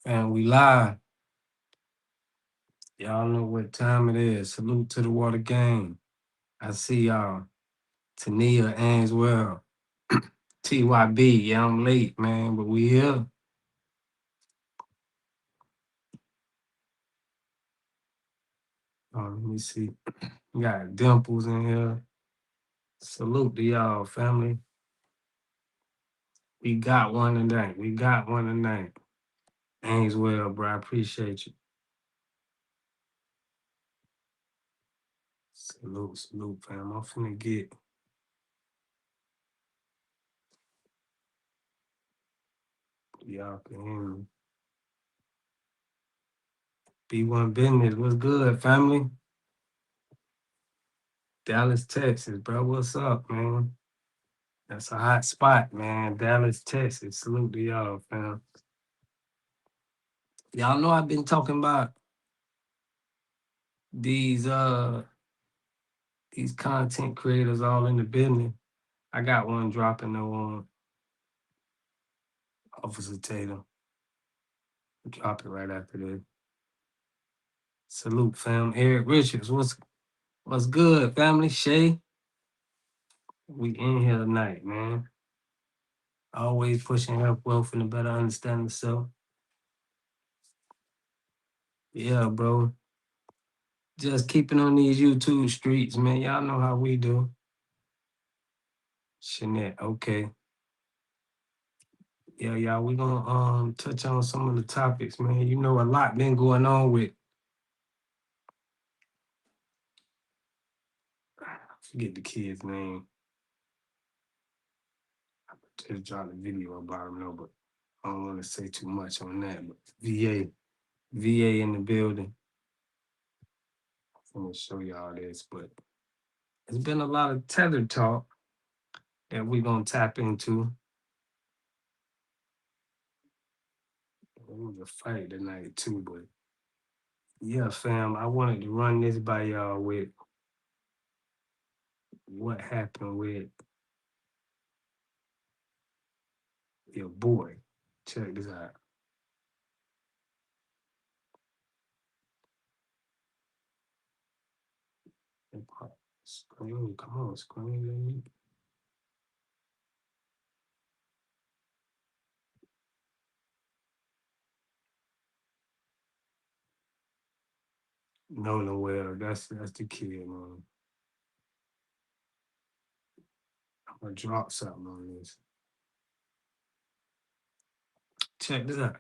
And we live. Y'all know what time it is. Salute to the water gang. I see y'all. Tania Ainswell. TYB. Yeah, I'm late, man, but we here. Let me see. We got Dimples in here. Salute to y'all, family. We got one tonight. We got one tonight. Ainswell, bro. I appreciate you. Salute, fam. I'm finna get. Y'all can hear me. B1 Business. What's good, family? Dallas, Texas, bro. What's up, man? That's a hot spot, man. Dallas, Texas. Salute to y'all, fam. Y'all know I've been talking about these these content creators all in the business. I got one dropping on Officer Tatum. Drop it right after this. Salute, fam. Eric Richards, what's good, family? Shay, we in here tonight, man. Always pushing health, wealth, and a better understanding of self. Yeah, bro. Just keeping on these YouTube streets, man. Y'all know how we do. Shanette, okay. Yeah, y'all, we gonna touch on some of the topics, man. You know, a lot been going on with, I forget the kid's name. I just dropped a video about him, no, but I don't want to say too much on that. But VA in the building. I'm gonna show y'all this, but there's been a lot of tether talk that we gonna tap into. It was a fight tonight too, but yeah, fam, I wanted to run this by y'all with what happened with your boy. Check this out. Screen, come on, screen. No, well, that's the kid, man. I'm gonna drop something on this. Check this out.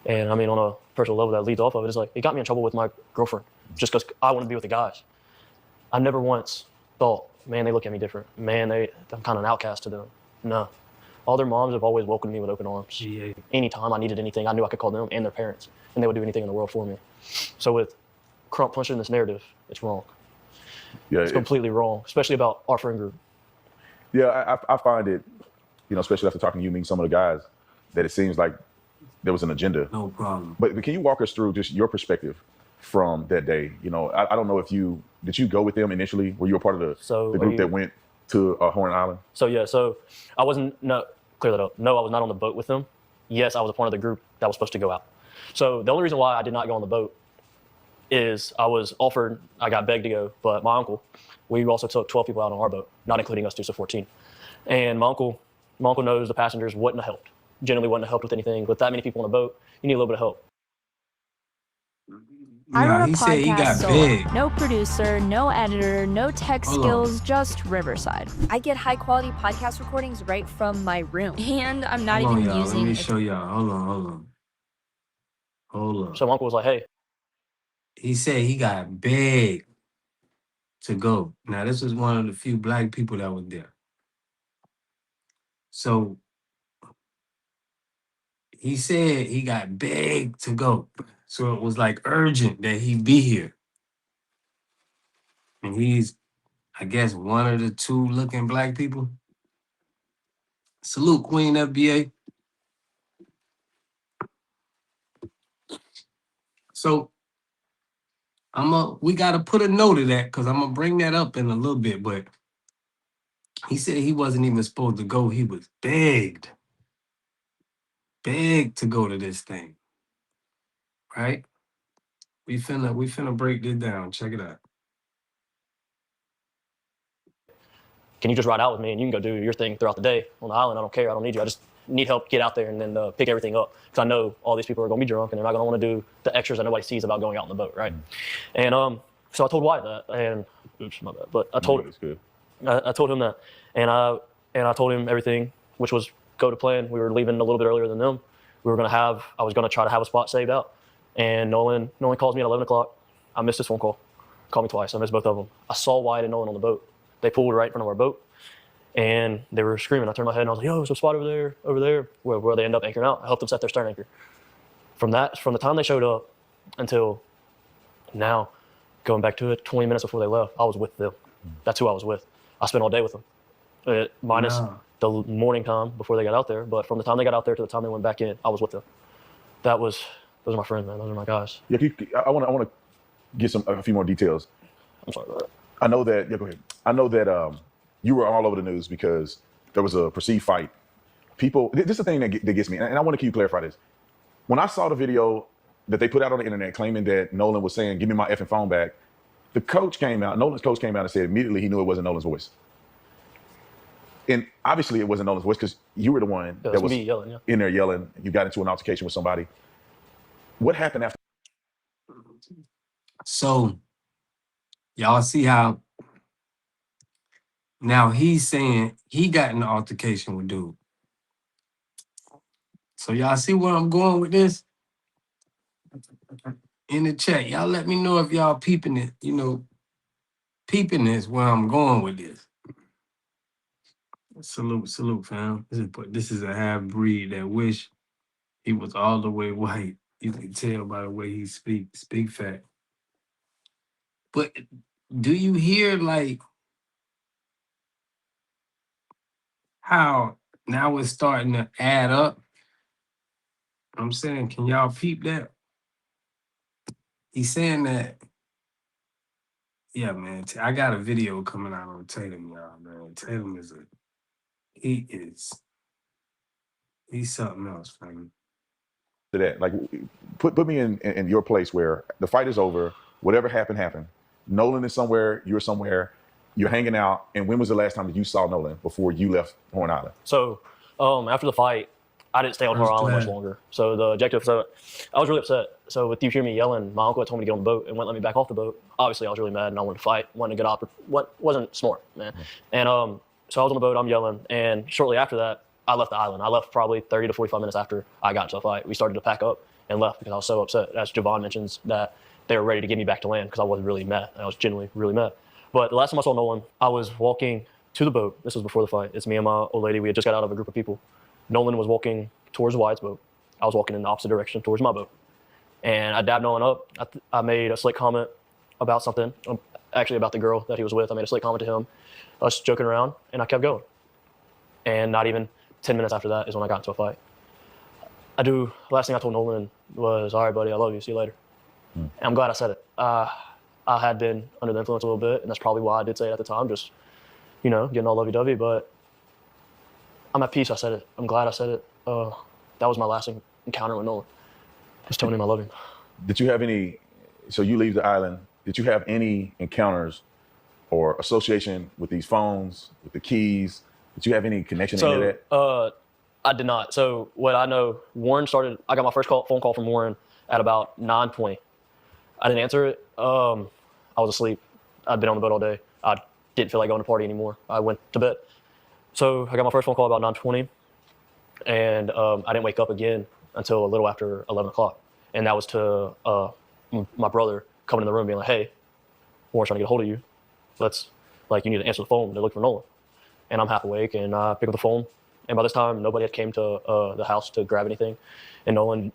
And I mean, on a personal level that leads off of it, it's like, it got me in trouble with my girlfriend just because I want to be with the guys. I never once thought, man, they look at me different. Man, I'm kind of an outcast to them. No. All their moms have always welcomed me with open arms. Yeah. Anytime I needed anything, I knew I could call them and their parents, and they would do anything in the world for me. So with Crump pushing this narrative, it's wrong. Yeah, it's completely wrong, especially about our friend group. Yeah, I find it, especially after talking to you, meeting some of the guys, that it seems like there was an agenda. No problem. But can you walk us through just your perspective from that day? I don't know if did you go with them initially? Were you a part of the group that went to Horn Island? So I wasn't, clear that up. No, I was not on the boat with them. Yes, I was a part of the group that was supposed to go out. So the only reason why I did not go on the boat is I was offered, I got begged to go, but my uncle, we also took 12 people out on our boat, not including us two, so 14. And my uncle knows the passengers wouldn't have helped. Generally wouldn't have helped with anything. With that many people on a boat, you need a little bit of help. I wrote a he said he got solo. big. No producer, no editor, no tech skills, just Riverside. I get high quality podcast recordings right from my room. And I'm not even using Let me show y'all. Hold on. So my uncle was like, hey. He said he got begged to go. Now, this was one of the few black people that was there. So he said he got begged to go. So it was like urgent that he be here. And he's, I guess, one of the two looking black people. Salute, Queen FBA. So we gotta put a note of that because I'm gonna bring that up in a little bit. But He said he wasn't even supposed to go. He was begged to go to this thing. Right? We finna break this down. Check it out. Can you just ride out with me and you can go do your thing throughout the day on the island? I don't care. I don't need you. I just need help get out there and then pick everything up, because I know all these people are going to be drunk and they're not going to want to do the extras that nobody sees about going out on the boat, right? And so I told Wyatt that, and oops, my bad. But I told I told him that, and I told him everything, which was go to plan. We were leaving a little bit earlier than them. I was going to try to have a spot saved out, and Nolan calls me at 11 o'clock. I missed his phone call. Called me twice. I missed both of them. I saw Wyatt and Nolan on the boat. They pulled right in front of our boat, and they were screaming. I turned my head and I was like, "Yo, there's a spot over there," where they end up anchoring out. I helped them set their stern anchor. From the time they showed up until now, going back to it, 20 minutes before they left, I was with them. That's who I was with. I spent all day with them, minus the morning time before they got out there. But from the time they got out there to the time they went back in, I was with them. Those are my friends, man. Those are my guys. Yeah, I want to get a few more details. I'm sorry about that. I know that. Yeah, go ahead. I know that you were all over the news because there was a perceived fight. People, this is the thing that gets me, and I want to keep you clarify this. When I saw the video that they put out on the internet claiming that Nolan was saying, "Give me my effing phone back," Nolan's coach came out and said immediately he knew it wasn't Nolan's voice. And obviously it wasn't Nolan's voice because you were the one that was yelling, in there yelling. You got into an altercation with somebody. What happened after? So, y'all see how now he's saying he got in an altercation with dude. So y'all see where I'm going with this? In the chat, y'all let me know if y'all peeping it, peeping this where I'm going with this. Salute, fam. This is a half breed that wish he was all the way white. You can tell by the way he speak fact. But do you hear like how now it's starting to add up? I'm saying, can y'all peep that? He's saying that, yeah, man. I got a video coming out on Tatum, y'all, man. Tatum he's something else, fam. To that, like, put me in your place where the fight is over, whatever happened. Nolan is somewhere, you're somewhere, you're hanging out. And when was the last time that you saw Nolan before you left Horn Island? So after the fight, I didn't stay on Horn Island much longer. So the objective, I was really upset. So with you hearing me yelling, my uncle had told me to get on the boat and wouldn't let me back off the boat. Obviously, I was really mad and I wanted to fight, wanted to get up. What wasn't smart, man. And so I was on the boat, I'm yelling, and shortly after that, I left the island. I left probably 30 to 45 minutes after I got into a fight. We started to pack up and left because I was so upset. As Javon mentions, that they were ready to get me back to land because I was really mad. I was genuinely really mad. But the last time I saw Nolan, I was walking to the boat. This was before the fight. It's me and my old lady. We had just got out of a group of people. Nolan was walking towards Wyatt's boat. I was walking in the opposite direction towards my boat. And I dabbed Nolan up. I made a slick comment about something, actually about the girl that he was with. I made a slick comment to him, us joking around, and I kept going. And not even 10 minutes after that is when I got into a fight. Last thing I told Nolan was, "All right, buddy, I love you. See you later." And I'm glad I said it. I had been under the influence a little bit, and that's probably why I did say it at the time, just, getting all lovey-dovey, but I'm at peace. I said it. I'm glad I said it. That was my last encounter with Nolan. Just telling him I love him. Did you have so you leave the island, did you have any encounters or association with these phones, with the keys? Did you have any connection to any of that? I did not. So what I know, I got my first phone call from Warren at about 9:20. I didn't answer it. I was asleep. I'd been on the boat all day. I didn't feel like going to party anymore. I went to bed. So I got my first phone call about 9:20, and I didn't wake up again until a little after 11 o'clock. And that was to my brother coming in the room being like, "Hey, Warren's trying to get a hold of you. You need to answer the phone. They're looking for Nolan." And I'm half awake, and I pick up the phone. And by this time, nobody had came to the house to grab anything. And Warren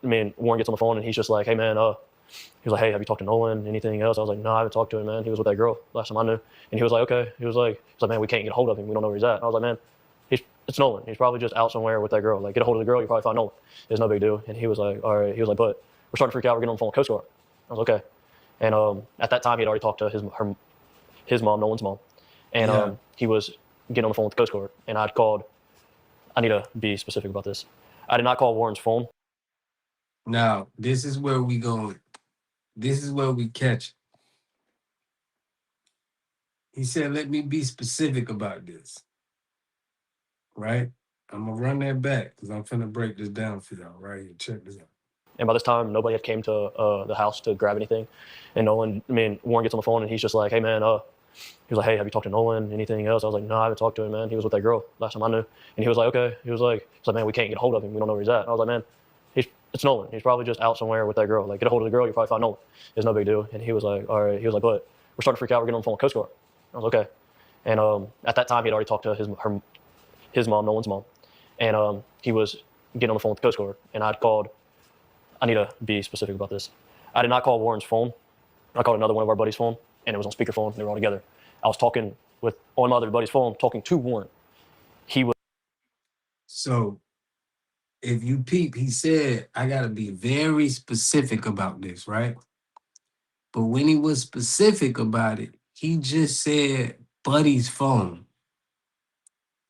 gets on the phone, and he's just like, "Hey, man," he was like, "Hey, have you talked to Nolan? Anything else?" I was like, "No, I haven't talked to him, man. He was with that girl last time I knew." And he was like, "Okay." He was like, "Man, we can't get a hold of him. We don't know where he's at." And I was like, "Man, it's Nolan. He's probably just out somewhere with that girl. Like, get a hold of the girl, you'll probably find Nolan. It's no big deal." And he was like, "All right." He was like, "But we're starting to freak out. We're getting on the phone with Coast Guard." I was like, "Okay." And at that time, he had already talked to his mom, Nolan's mom. And he was getting on the phone with the Coast Guard, and I'd called. I need to be specific about this. I did not call Warren's phone. Now, this is where we catch. He said, let me be specific about this. Right? I'm gonna run that back because I'm finna break this down for y'all right here. Check this out. And by this time, nobody had came to the house to grab anything. And Warren gets on the phone and he's just like, hey man, he was like, hey, have you talked to Nolan? Anything else? I was like, no, I haven't talked to him, man. He was with that girl last time I knew. And he was like, okay. He was like, man, we can't get a hold of him. We don't know where he's at. And I was like, man, it's Nolan. He's probably just out somewhere with that girl. Like, get a hold of the girl, you'll probably find Nolan. It's no big deal. And he was like, all right. He was like, but we're starting to freak out. We're getting on the phone with Coast Guard. I was like, okay. And at that time, he had already talked to his mom, Nolan's mom. And he was getting on the phone with the Coast Guard. And I'd called. I need to be specific about this. I did not call Warren's phone. I called another one of our buddies' phone, and it was on speakerphone. They were all together. I was talking on my other buddy's phone, talking to Warren. He was. So, if you peep, he said, I got to be very specific about this, right? But when he was specific about it, he just said buddy's phone.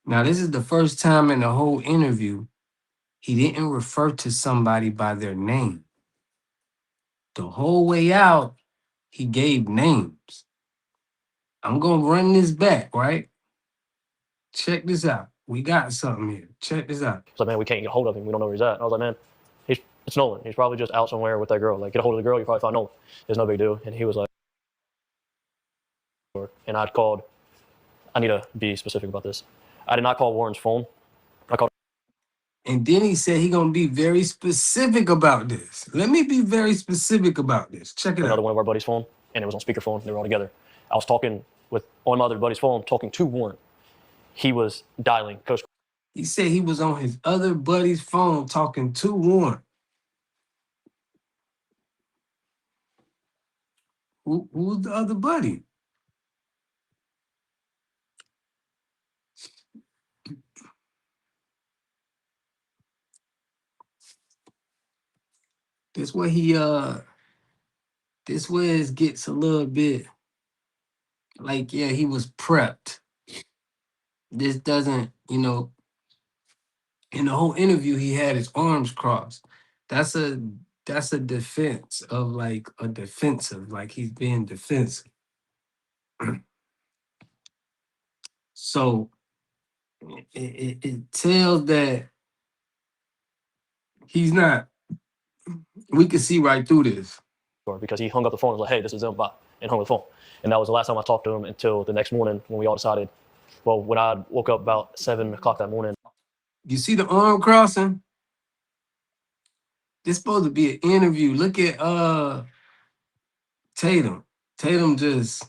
Now, this is the first time in the whole interview he didn't refer to somebody by their name. The whole way out, he gave names. I'm going to run this back, right? Check this out. We got something here. Check this out. Like, man, we can't get a hold of him. We don't know where he's at. And I was like, man, it's Nolan. He's probably just out somewhere with that girl. Like, get a hold of the girl, you'll probably find Nolan. It's no big deal. And he was like, and I'd called. I need to be specific about this. I did not call Warren's phone. I called. And then he said he gonna be very specific about this. Let me be very specific about this. Check it another out. one of our buddies' phone, and it was on speakerphone. They were all together. I was talking on my other buddy's phone, talking to Warren. He was dialing Coast. He said he was on his other buddy's phone talking to Warren. Who's the other buddy? This where it gets a little bit like, yeah, he was prepped. This doesn't, in the whole interview, he had his arms crossed. That's a defense of like a defensive, like he's being defensive. So it tells that he's not. We can see right through this. Because he hung up the phone and was like, hey, this is him, bye, and hung up the phone. And that was the last time I talked to him until the next morning when we all decided, well, when I woke up about 7 o'clock that morning. You see the arm crossing? This supposed to be an interview. Look at Tatum. Tatum he's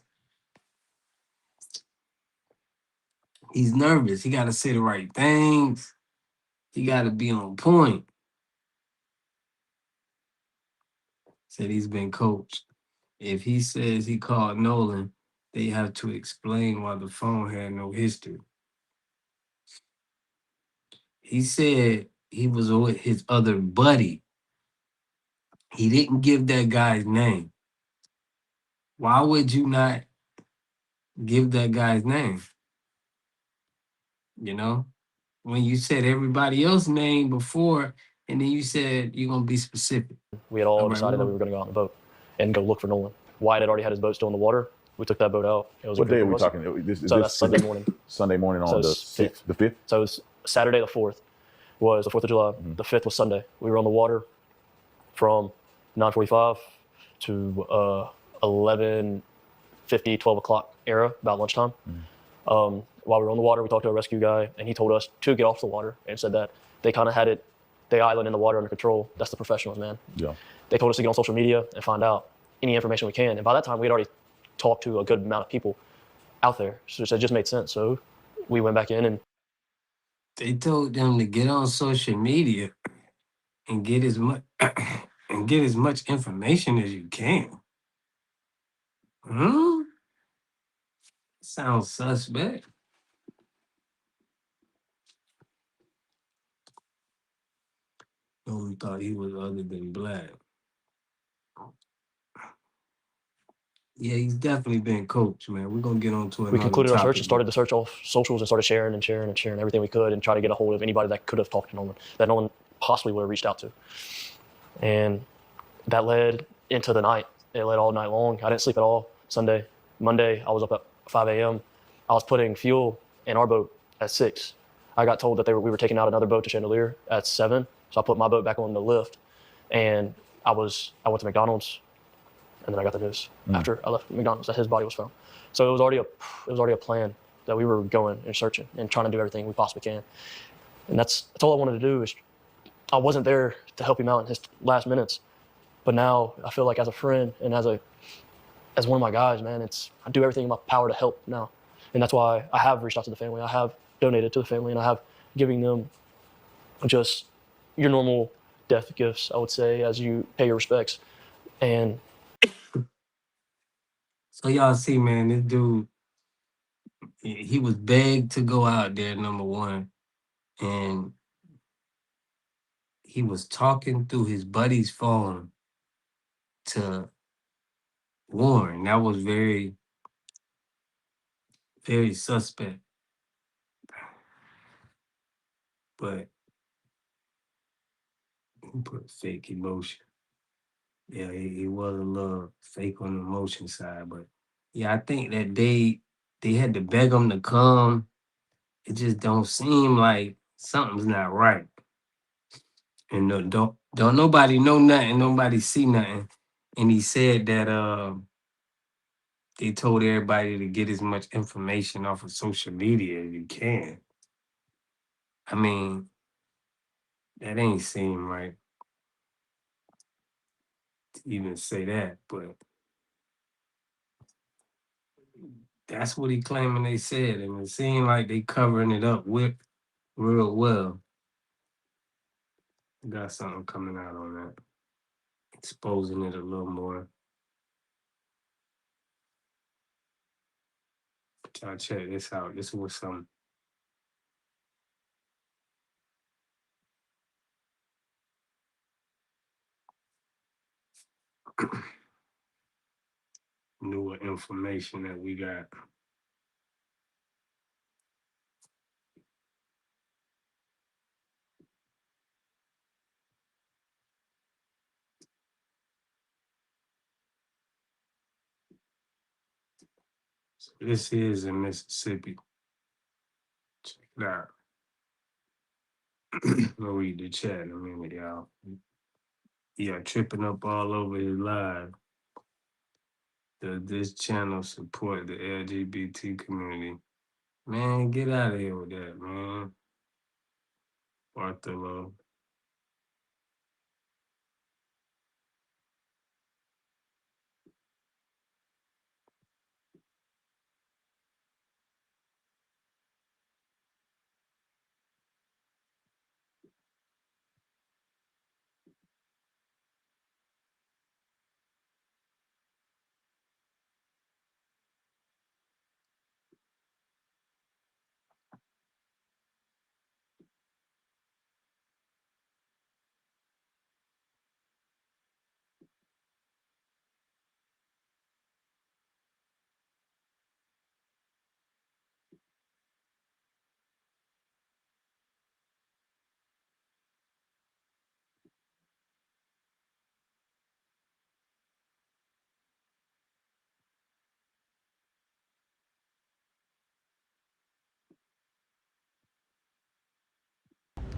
nervous. He got to say the right things. He got to be on point. Said he's been coached. If he says he called Nolan, they have to explain why the phone had no history. He said he was with his other buddy. He didn't give that guy's name. Why would you not give that guy's name? When you said everybody else's name before, and then you said you're going to be specific. We had all decided that we were going to go out on the boat and go look for Nolan. Wyatt had already had his boat still in the water. We took that boat out. It was what day are we talking? So that's Sunday morning. Sunday morning on the 5th. The 5th? So it was Saturday the 4th was the 4th of July. Mm-hmm. The 5th was Sunday. We were on the water from 9:45 to 11:50, 12 o'clock era, about lunchtime. Mm-hmm. While we were on the water, we talked to a rescue guy, and he told us to get off the water and said that they kind of had the island in the water under control. That's the professionals, man. Yeah. They told us to get on social media and find out any information we can. And by that time, we had already talked to a good amount of people out there. So it just made sense. So we went back in and they told them to get on social media and get as much information as you can. Sounds suspect. No one thought he was other than black. Yeah, he's definitely been coached, man. We're gonna get on to We another concluded our search and topic. started the search off socials and started sharing everything we could and try to get a hold of anybody that could have talked to no one, that no one possibly would have reached out to. And that led into the night. It led all night long. I didn't sleep at all Sunday. Monday, I was up at 5 a.m. I was putting fuel in our boat at 6. I got told that we were taking out another boat to Chandelier at 7. So I put my boat back on the lift. And I went to McDonald's, and then I got the news after I left McDonald's that his body was found. So it was already a plan that we were going and searching and trying to do everything we possibly can. And that's all I wanted to do. Is I wasn't there to help him out in his last minutes, but now I feel like as a friend and as one of my guys, man, I do everything in my power to help now. And that's why I have reached out to the family. I have donated to the family, and I have given them just your normal death gifts, I would say, as you pay your respects. And So y'all see, man, this dude, he was begged to go out there, number one, and he was talking through his buddy's phone to Warren. That was very, very suspect. But he put fake emotion. Yeah, he was a little fake on the emotion side, but yeah, I think that they had to beg him to come. It just don't seem like something's not right. And don't nobody know nothing, nobody see nothing. And he said that they told everybody to get as much information off of social media as you can. I mean, that ain't seem right to even say that, but that's what he claiming they said, and it seemed like they covering it up with real well. Got something coming out on that, exposing it a little more. But y'all check this out. This was some newer information that we got. So this is in Mississippi. Check it out. I'll read the chat in a minute, y'all. Yeah, tripping up all over his live. Does this channel support the LGBT community? Man, get out of here with that, man. Bartholo.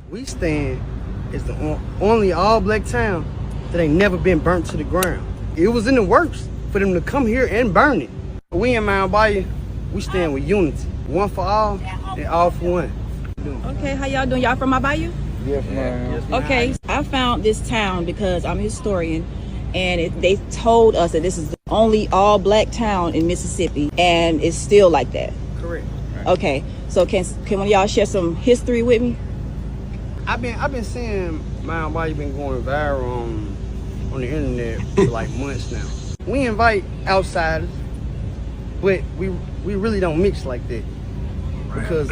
We stand as the only all-black town that ain't never been burnt to the ground. It was in the works for them to come here and burn it. We in Mount Bayou, we stand with unity. One for all and all for one. Okay, how y'all doing? Y'all from my bayou? Yes, ma'am. Okay, I found this town because I'm a historian, and they told us that this is the only all-black town in Mississippi, and it's still like that. Correct. Okay, so can one of y'all share some history with me? I've been seeing Mount Bayou been going viral on the internet for like months now. We invite outsiders, but we really don't mix like that because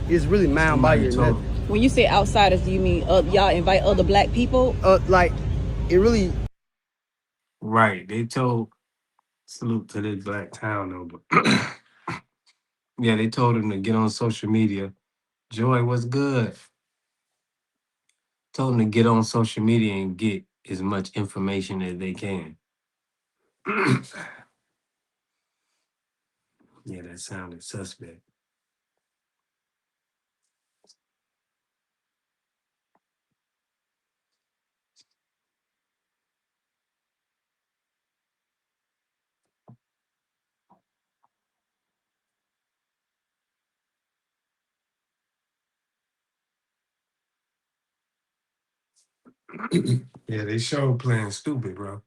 it's really Mount Bayou. Nothing. When you say outsiders, do you mean y'all invite other black people? Like it really. Right. They told Salute to this black town though. But yeah, they told him to get on social media. Joy, what's good? Told him to get on social media and get as much information as they can. Yeah, that sounded suspect. Yeah, they show playing stupid, bro.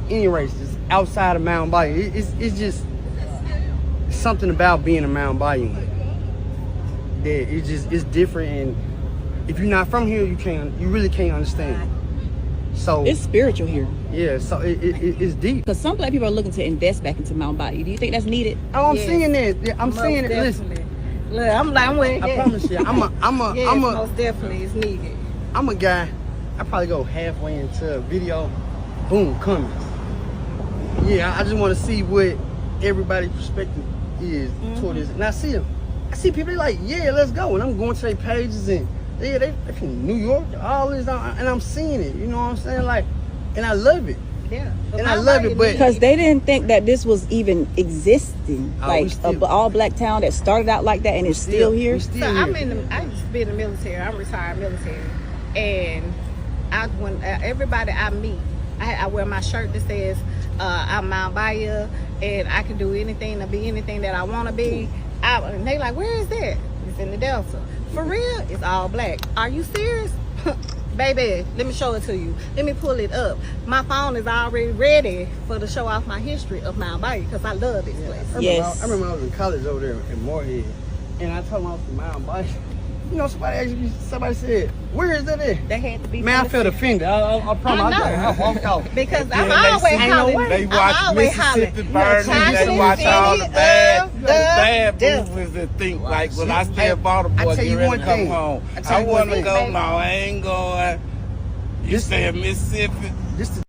Any race, just outside of Mountain Bayou, it's just something about being a Mountain Bayou that it's different. And if you're not from here, you really can't understand. So It's spiritual here. yeah, so it's deep. Because some black people are looking to invest back into Mount Bayou. Do you think that's needed? Oh, I'm seeing that. Yeah, I'm seeing it. Listen, Look, I'm with I promise you, most definitely it's needed. I'm a guy. I probably go halfway into a video, boom, comments. Yeah, I just want to see what everybody's perspective is toward this. And I see them. I see people like, yeah, let's go. And I'm going to their pages and they from New York, all this, and I'm seeing it. You know what I'm saying? Like, and I love it. Yeah. And I love it, but Because they didn't think that this was even existing. Oh, Like we still- a all black town that started out like that and it's still here. we still So here. I used to be in the military. I'm retired military, and when everybody I meet, I wear my shirt that says I'm Mount Bayou, and I can do anything to be anything that I want to be. And they like, where is that? It's in the Delta. For real, it's all black. Are you serious? Baby, let me show it to you. Let me pull it up. My phone is already ready for to show off my history of Mount Bayou because I love this place. Yes. I remember I was in college over there in Moorhead, and I told them I was from Mountain Bayou. You know, somebody said, where is that at? They had to be. Man, I from the felt city. offended. I promise. I walked out. Because Then I'm they always see- hollering. They I'm watch always Mississippi hollering. burning. Tasha They watch all the City bad of movies and think like, well, I Hey, stay in Baltimore, I tell get you ready one to come thing. home. I tell I you one want to thing, go. baby. No, I ain't going. You stay in Mississippi. Just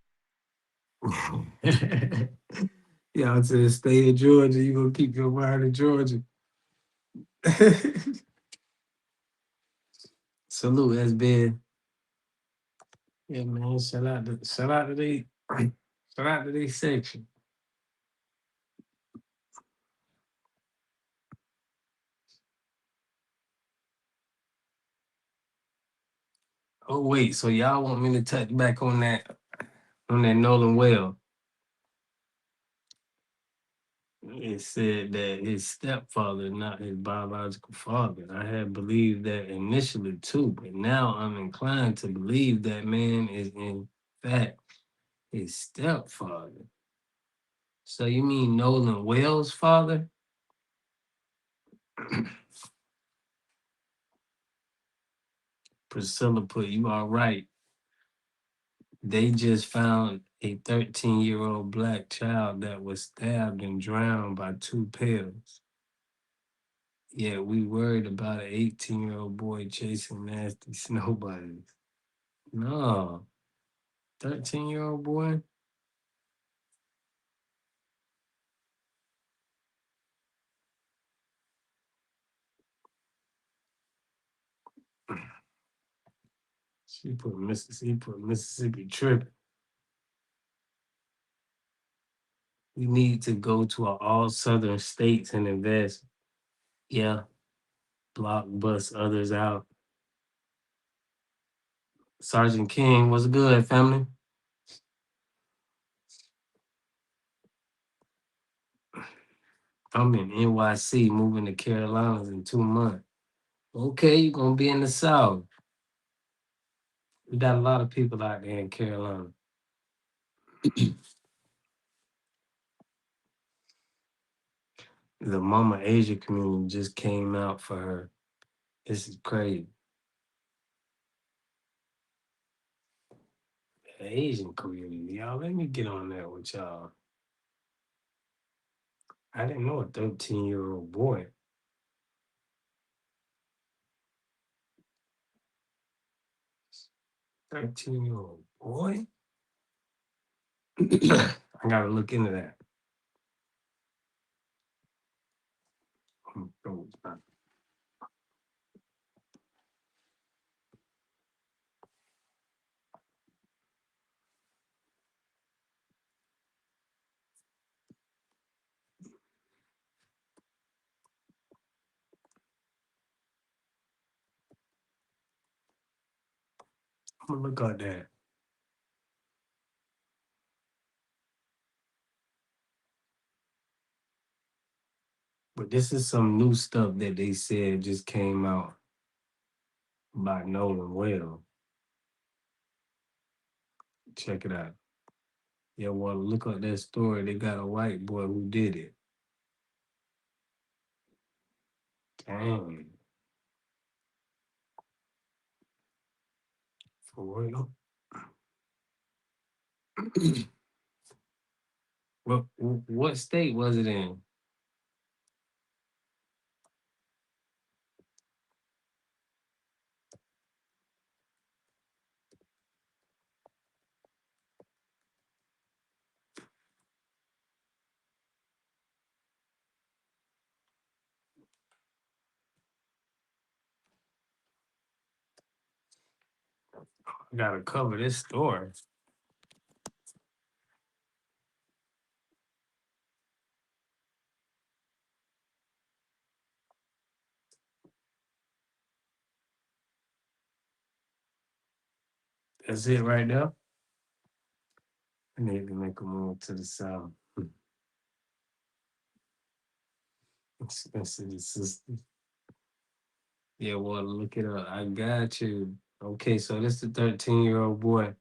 Y'all said stay in Georgia. You gonna keep your mind in Georgia. Salute has been. Yeah, man. Shout out to they section. Oh wait, so y'all want me to touch back on that Nolan Well? It said that his stepfather, not his biological father. I had believed that initially too, but now I'm inclined to believe that man is in fact his stepfather. So you mean Nolan Wells' father? Priscilla put, you are right. They just found a 13-year-old black child that was stabbed and drowned by two pails. Yeah, we worried about an 18-year-old boy chasing nasty snow bunnies. No, 13-year-old boy. He put Mississippi tripping. We need to go to all southern states and invest. Yeah, block bust others out. Sergeant King, what's good, family? I'm in NYC, moving to Carolinas in 2 months. Okay, you're gonna be in the South. We got a lot of people out there in Carolina. The Mama Asia community just came out for her. This is crazy. The Asian community, y'all. Let me get on that with y'all. I didn't know a 13-year-old boy. 13-year-old boy? I gotta look into that. I'm gonna look at that. But this is some new stuff that they said just came out by Nolan Well. Check it out. Yeah, well, look up that story. They got a white boy who did it. Dang. For real? What state was it in? I gotta cover this story. That's it right there. I need to make a move to the south. Expensive sister. Yeah, well, look it up. I got you. Okay, so this the 13-year-old boy.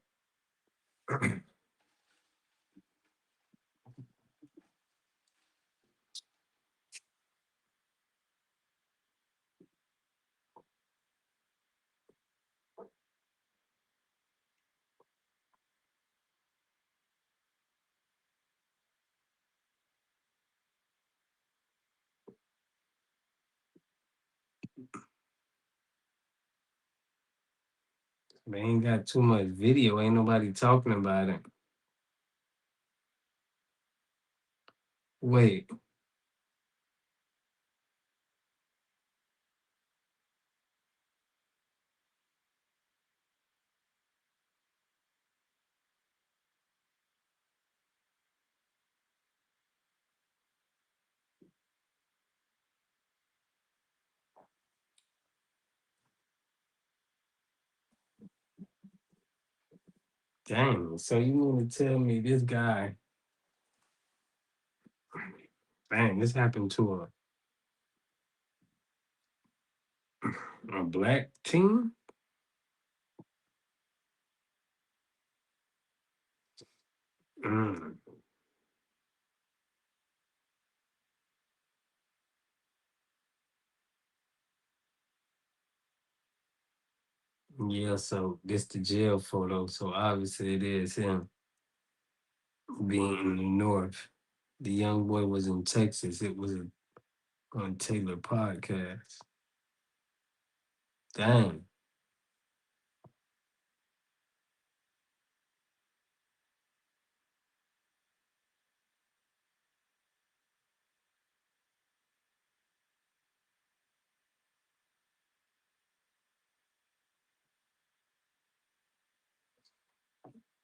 They ain't got too much video. Ain't nobody talking about it. Wait. Dang. So you mean to tell me this guy, dang, this happened to a black teen? Mm. Yeah, so this the jail photo. So obviously it is him being in the north. The young boy was in Texas. It was on Taylor podcast. Dang.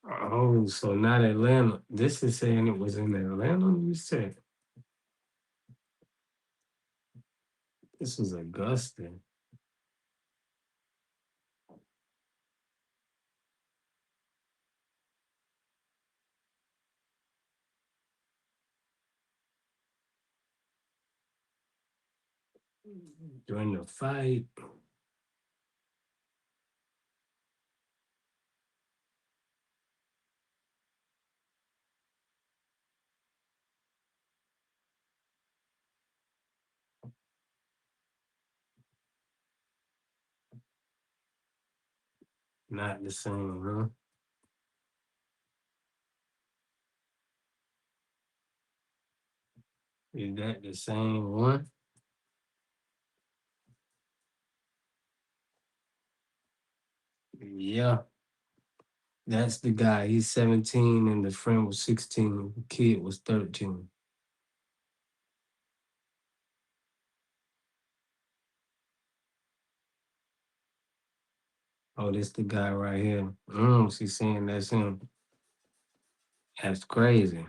Oh, so not Atlanta. This is saying it was in Atlanta. You said this was Augusta. During the fight. Not the same, huh? Is that the same one? Yeah. That's the guy. He's 17 and the friend was 16. The kid was 13. Oh, this the guy right here. She's saying that's him. That's crazy.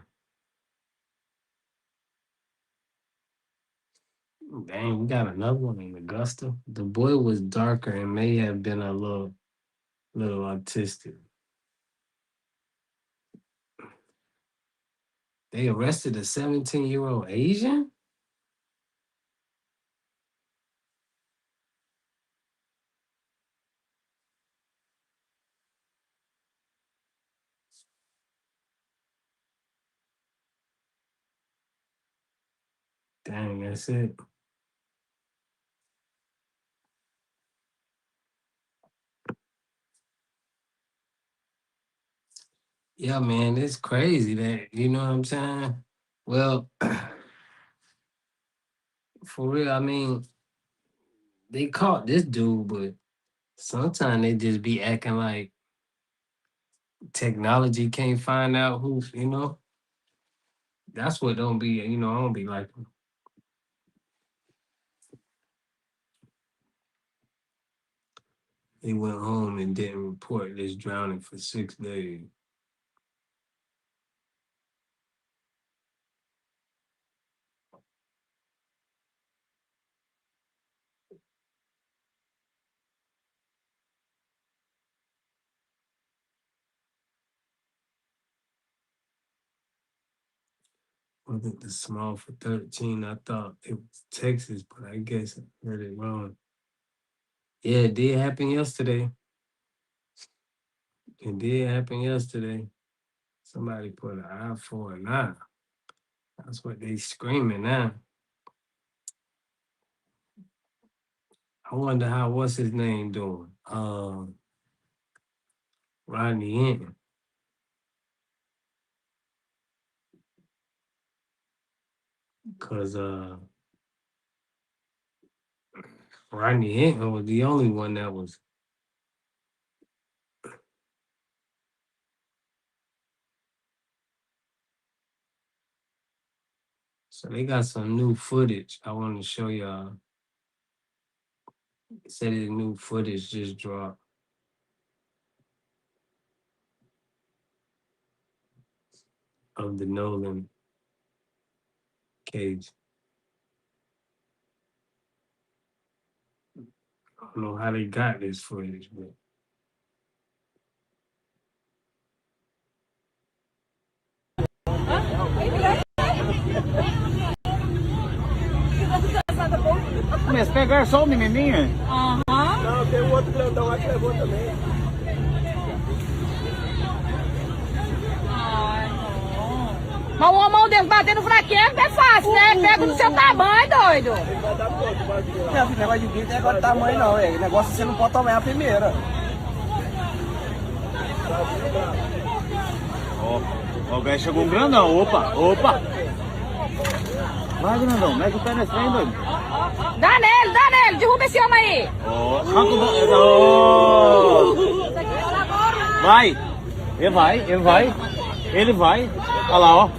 Dang, we got another one in Augusta. The boy was darker and may have been a little autistic. They arrested a 17-year-old Asian? Dang, that's it. Yeah, man, it's crazy that, you know what I'm saying? Well, for real, I mean, they caught this dude, but sometimes they just be acting like technology can't find out who, you know? That's what don't be, I don't be like, he went home and didn't report this drowning for 6 days. Wasn't the small for 13. I thought it was Texas, but I guess I heard it wrong. Yeah, it did happen yesterday. It did happen yesterday. Somebody put an eye for an eye. That's what they screaming now. I wonder how what's his name doing? Rodney Hinton. Cause Rodney Hinton was the only one that was. So they got some new footage I want to show y'all. It said the new footage just dropped of the Nolan case. I don't know how they got this footage, but Mas pegar só o menininho? Não, tem outro grandão lá que levou também. Mas uma mão desse batendo fraqueiro é fácil, né? Pega do seu tamanho, doido. Não, esse negócio de vídeo não é negócio de tamanho não, velho. O negócio você não pode tomar a primeira. Ó, o velho chegou um grandão. Opa. Vai, grandão, mete o pé nesse trem, doido. Dá nele, derruba esse homem aí. Ó, arranca o... Vai, ele vai. Olha lá, ó.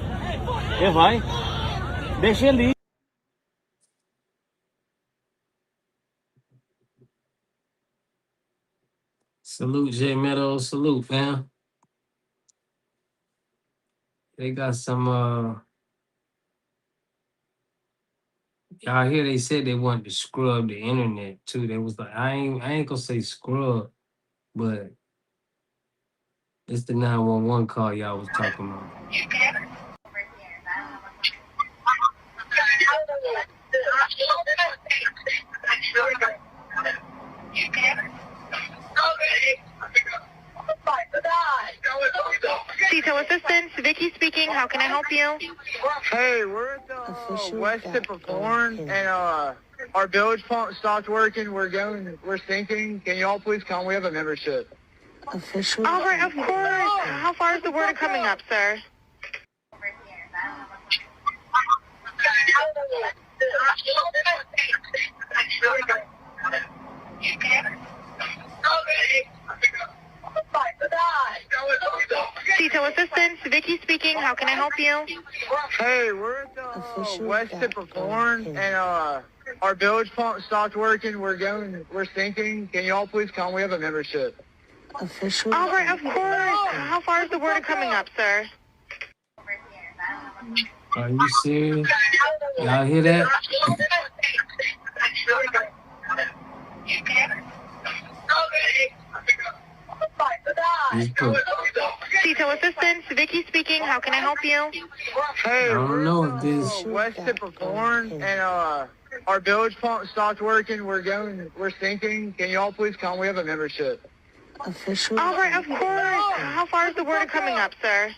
Ele vai. Deixa ele ir. salute J Meadow, salute, fam. They got some y'all hear they said they wanted to scrub the internet too. They was like, I ain't gonna say scrub, but it's the 911 call y'all was talking about. CITO Assistance, Vicky speaking. How can I help you? Hey, we're at the west tip of Horn, and our bilge pump stopped working. We're sinking. Can you all please come? We have a membership. All right, of course. How far is the water coming up, sir? Detail assistance, Vicky speaking. How can I help you? Hey, we're at the west tip of Horn, and our bilge pump stopped working. We're sinking. Can y'all please come? We have a membership. All right, of course. How far is the water coming up, sir? Are you serious? Y'all hear that? Just put, Detail assistance, Vicky speaking. How can I help you? Hey, I don't we're know at if this. the west tip of Horn, and our bilge pump stopped working. We're sinking. Can y'all please come? We have a membership. All right, of course. How far is the water coming up, sir?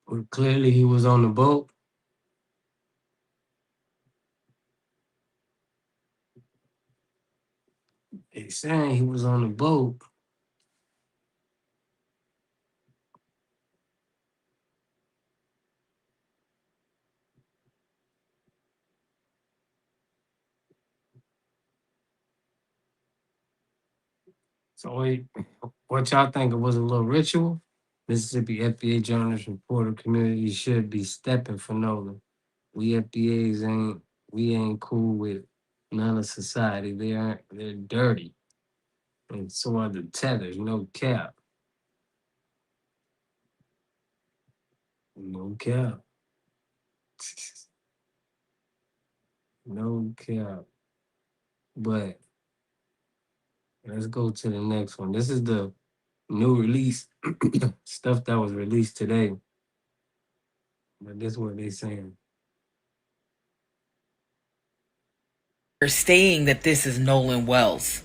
Well, clearly, he was on the boat. They saying he was on the boat. So wait, what y'all think it was a little ritual? Mississippi FBA journalist reporter community should be stepping for Nolan. We FBAs ain't cool with none of society. They're dirty. And so are the tethers, no cap. No cap. No cap. But let's go to the next one. This is the new release stuff that was released today. But this is what they saying. They're saying that this is Nolan Wells.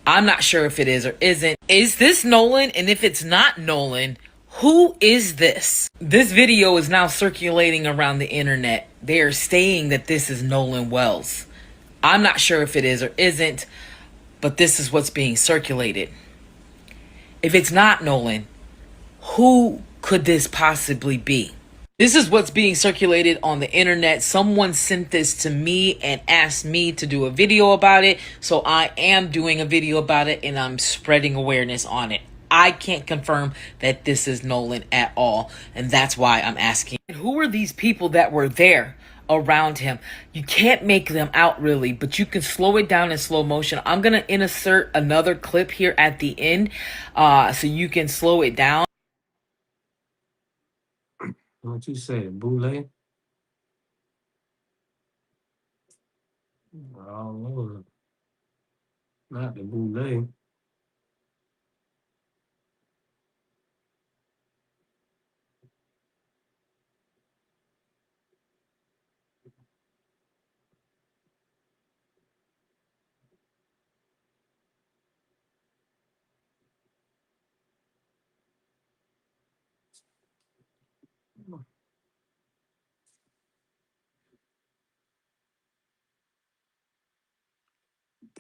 I'm not sure if it is or isn't. Is this Nolan? And if it's not Nolan, who is this? This video is now circulating around the internet. They are saying that this is Nolan Wells. I'm not sure if it is or isn't, but this is what's being circulated. If it's not Nolan, who could this possibly be? This is what's being circulated on the internet. Someone sent this to me and asked me to do a video about it. So I am doing a video about it and I'm spreading awareness on it. I can't confirm that this is Nolan at all. And that's why I'm asking. Who are these people that were there around him? You can't make them out really, but you can slow it down in slow motion. I'm going to insert another clip here at the end so you can slow it down. What you say, boule? All over. Not the boule.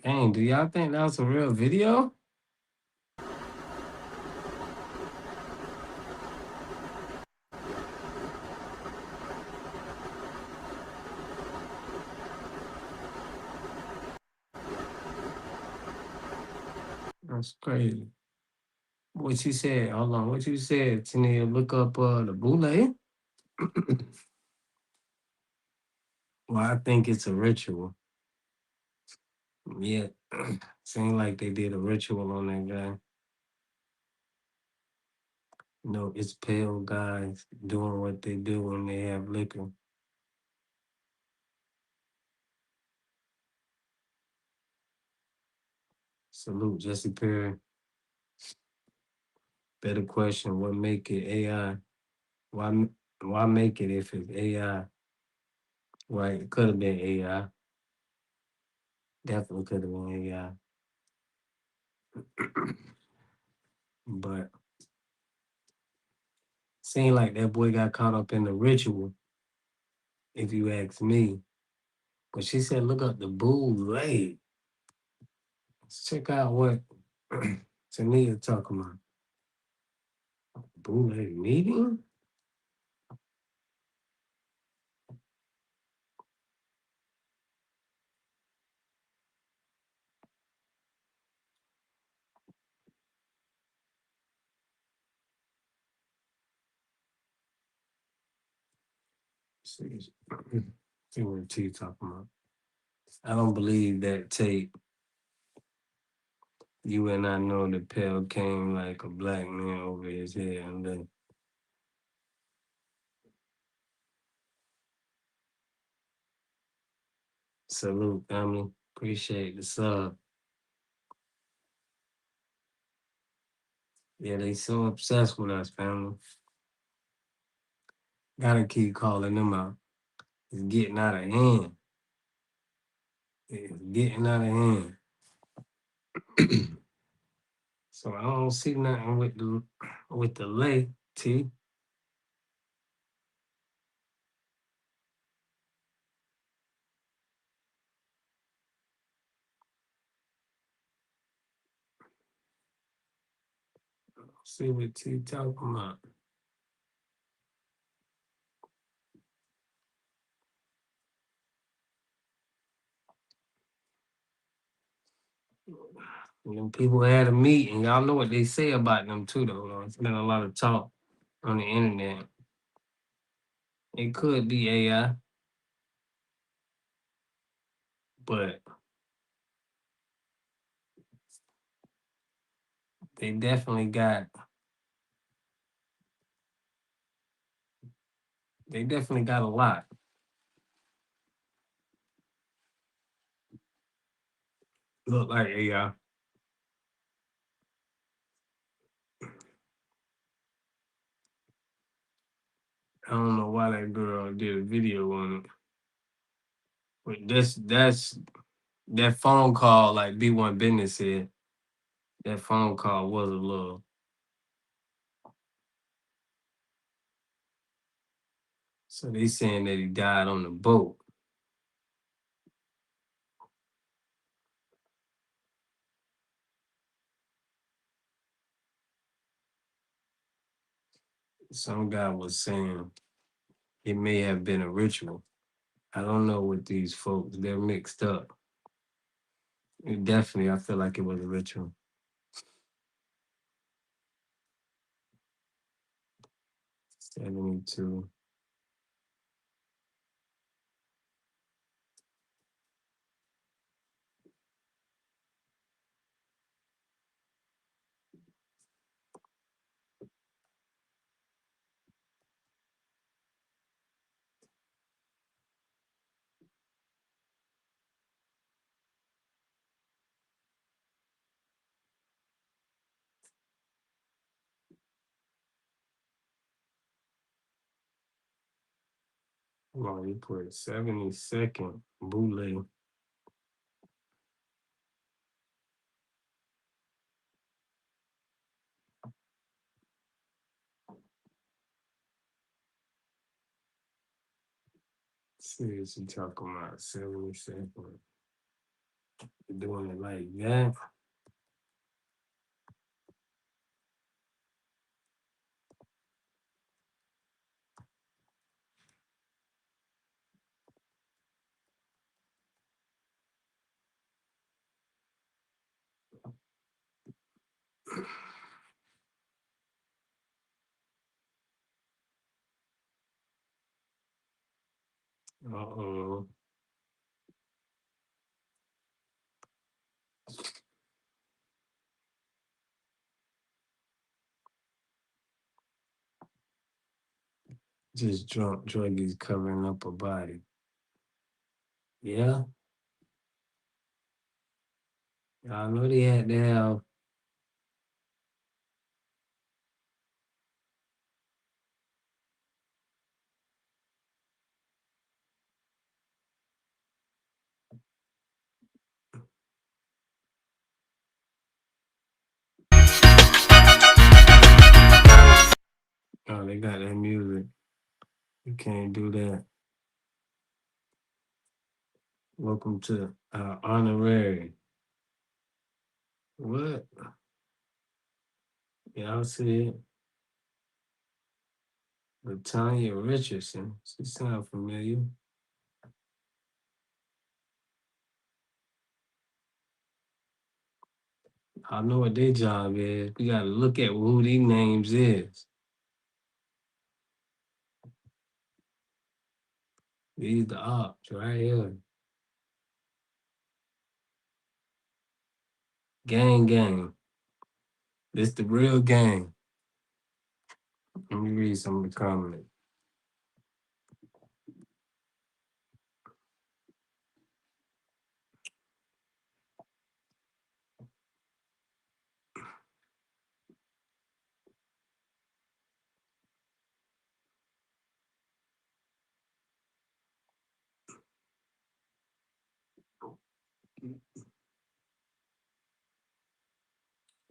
Dang, do y'all think that was a real video? That's crazy. What you said? Hold on. What you said? Tania, look up the boule. Well, I think it's a ritual. Yeah, seemed like they did a ritual on that guy. No, it's pale guys doing what they do when they have liquor. Salute, Jesse Perry. Better question: what make it AI? Why? Why make it if it's AI? Right, it could have been AI. Definitely could have been AI. But Seemed like that boy got caught up in the ritual, if you ask me. But she said, look up the bootleg. Let's check out what Tania talking about. Bootleg meeting? See, see what T talking about. I don't believe that tape. You and I know the pill came like a black man over his head. And then salute, family. Appreciate the sub. Yeah, they so obsessed with us, family. Gotta keep calling them out. It's getting out of hand. It's getting out of hand. So I don't see nothing with the lay, T. See what T talking about. And then people had a meeting. Y'all know what they say about them too, though. It's been a lot of talk on the internet. It could be AI, but they definitely got a lot. Look like AI. I don't know why that girl did a video on it. But that's that phone call, like B1 Business said, that phone call was a little. So they saying that he died on the boat. Some guy was saying it may have been a ritual. I don't know with these folks. They're mixed up. Definitely, I feel like it was a ritual. 72. Well, you put 72nd bootleg. See what you talking about, 72nd. Doing it like that. Uh-oh. Just drunk druggies covering up a body. Yeah. I know they had to have. Oh, Oh, they got that music. You can't do that. Welcome to honorary. What? Y'all see it? Latanya Richardson. She sound familiar. I know what their job is. We gotta look at who these names is. These the ops right here. Gang. This the real gang. Let me read some of the comments.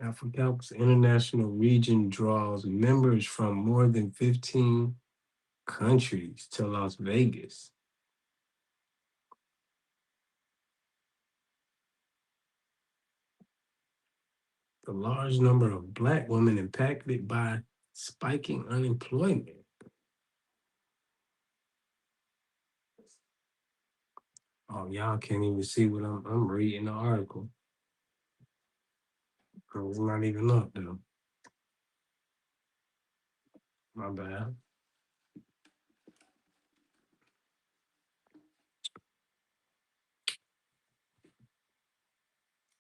Africa's international region draws members from more than 15 countries to Las Vegas. The large number of Black women impacted by spiking unemployment. Oh, y'all can't even see what I'm reading the article. It's not even up though. My bad.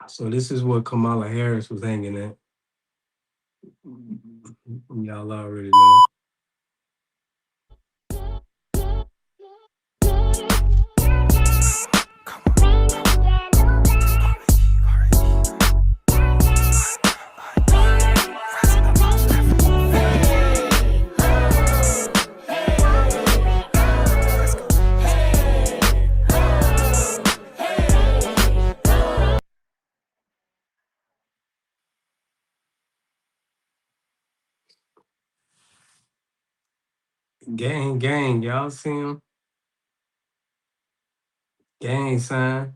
So this is what Kamala Harris was hanging at. Y'all already know. Gang, y'all see him? Gang sign.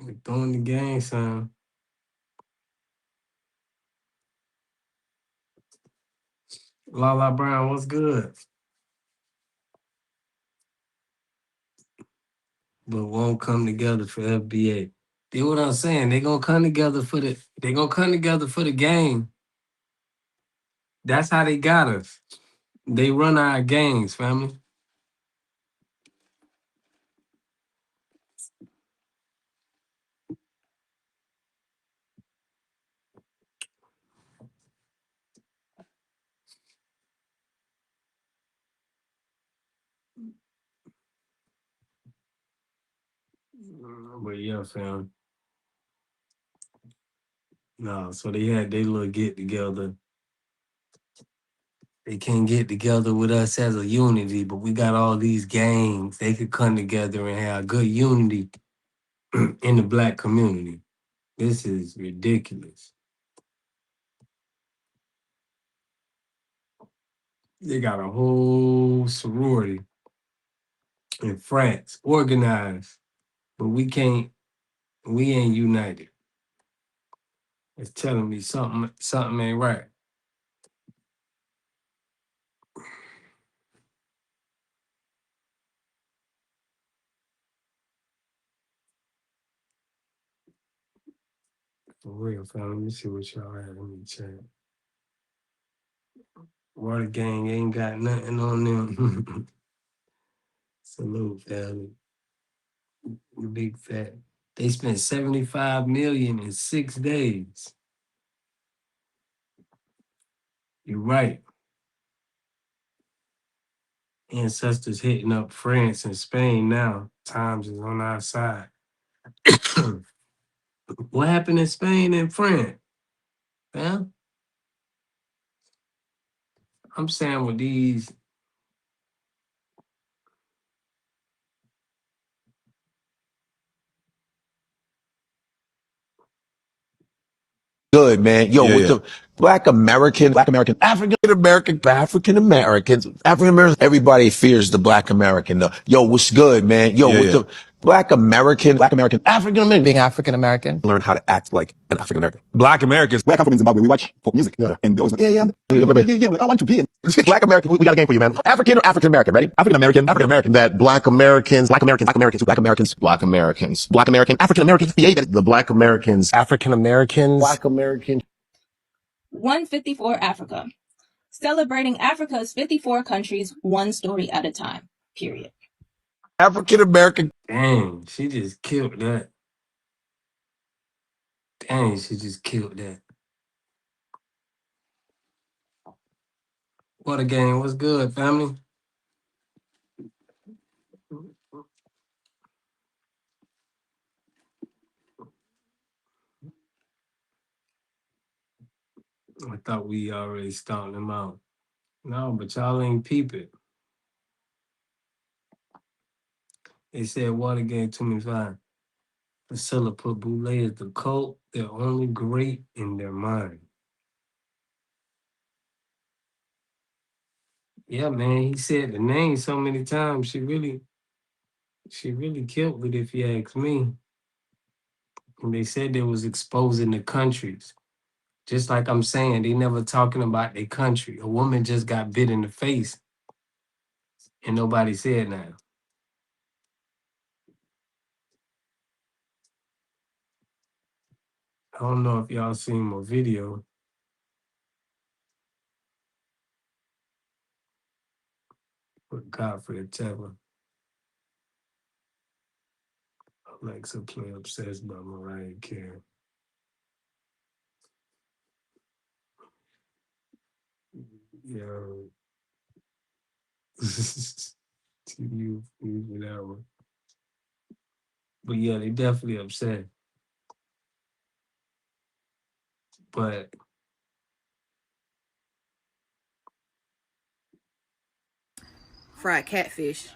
We're throwing the gang sign. Lala Brown, what's good? But won't come together for FBA. See what I'm saying? They gonna come together for the game. That's how they got us. They run our gangs, family. But yeah, fam. No, so they had their little get together. They can't get together with us as a unity, but we got all these gangs. They could come together and have good unity in the Black community. This is ridiculous. They got a whole sorority in France, organized, but we ain't united. It's telling me something ain't right. For real, fam. Let me see what y'all had. Let me check. Water Gang ain't got nothing on them. Salute, family. Big fat. They spent 75 million in 6 days. You're right. Ancestors hitting up France and Spain now. Times is on our side. What happened in Spain and France? Well, I'm saying with these, Good, man. Yo, with the Black Americans, African Americans, everybody fears the Black American. Though. Yo, what's good, man? Yo, with the Black American, African American, being African American, learn how to act like an African American. Black Americans, where I come from in Zimbabwe, we watch folk music, and those, like, I want to be in. Black American, we got a game for you, man. African or African American, ready? African American, that Black American, African American, the Black Americans, African Americans, Black American. 154 Africa. Celebrating Africa's 54 countries, one story at a time. Period. African American. Dang, she just killed that. Dang, she just killed that. What a game. What's good, family? I thought we already stomped them out. No, but y'all ain't peep it. They said Watergate 25. Priscilla put Boulay as the cult. They're only great in their mind. Yeah, man. He said the name so many times. She really killed it, if you ask me. And they said they was exposing the countries. Just like I'm saying, they never talking about their country. A woman just got bit in the face and nobody said nothing. I don't know if y'all seen my video. With Godfrey Teva. Alexa play Obsessed by Mariah Carey. Yo. you for that one. But yeah, they definitely upset. But Fried catfish,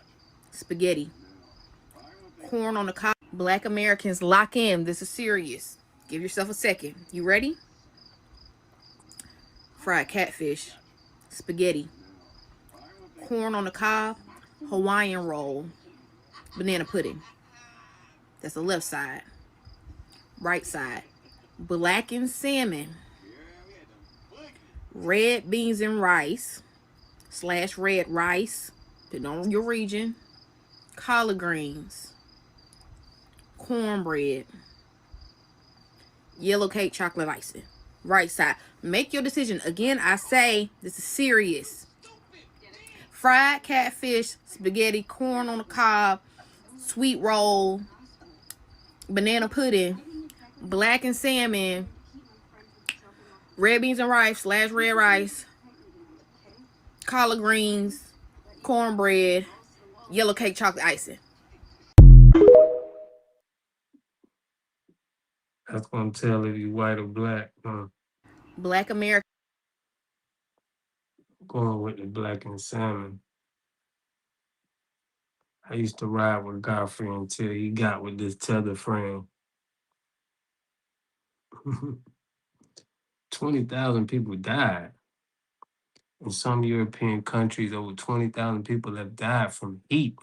spaghetti, corn on the cob. Black Americans, lock in. This is serious. Give yourself a second. You ready? Fried catfish, spaghetti, corn on the cob, Hawaiian roll, banana pudding. That's the left side. Right side. Blackened salmon, red beans and rice / red rice, depending on your region, collard greens, cornbread, yellow cake, chocolate icing. Right side. Make your decision. Again, I say this is serious. Fried catfish, spaghetti, corn on the cob, sweet roll, banana pudding, blackened salmon, red beans and rice / red rice, collard greens, cornbread, yellow cake, chocolate icing. that's gonna tell if you white or black. Black American. Going with the black and salmon. I used to ride with Godfrey until he got with this tether friend. 20,000 people died. In some European countries, over 20,000 people have died from heat.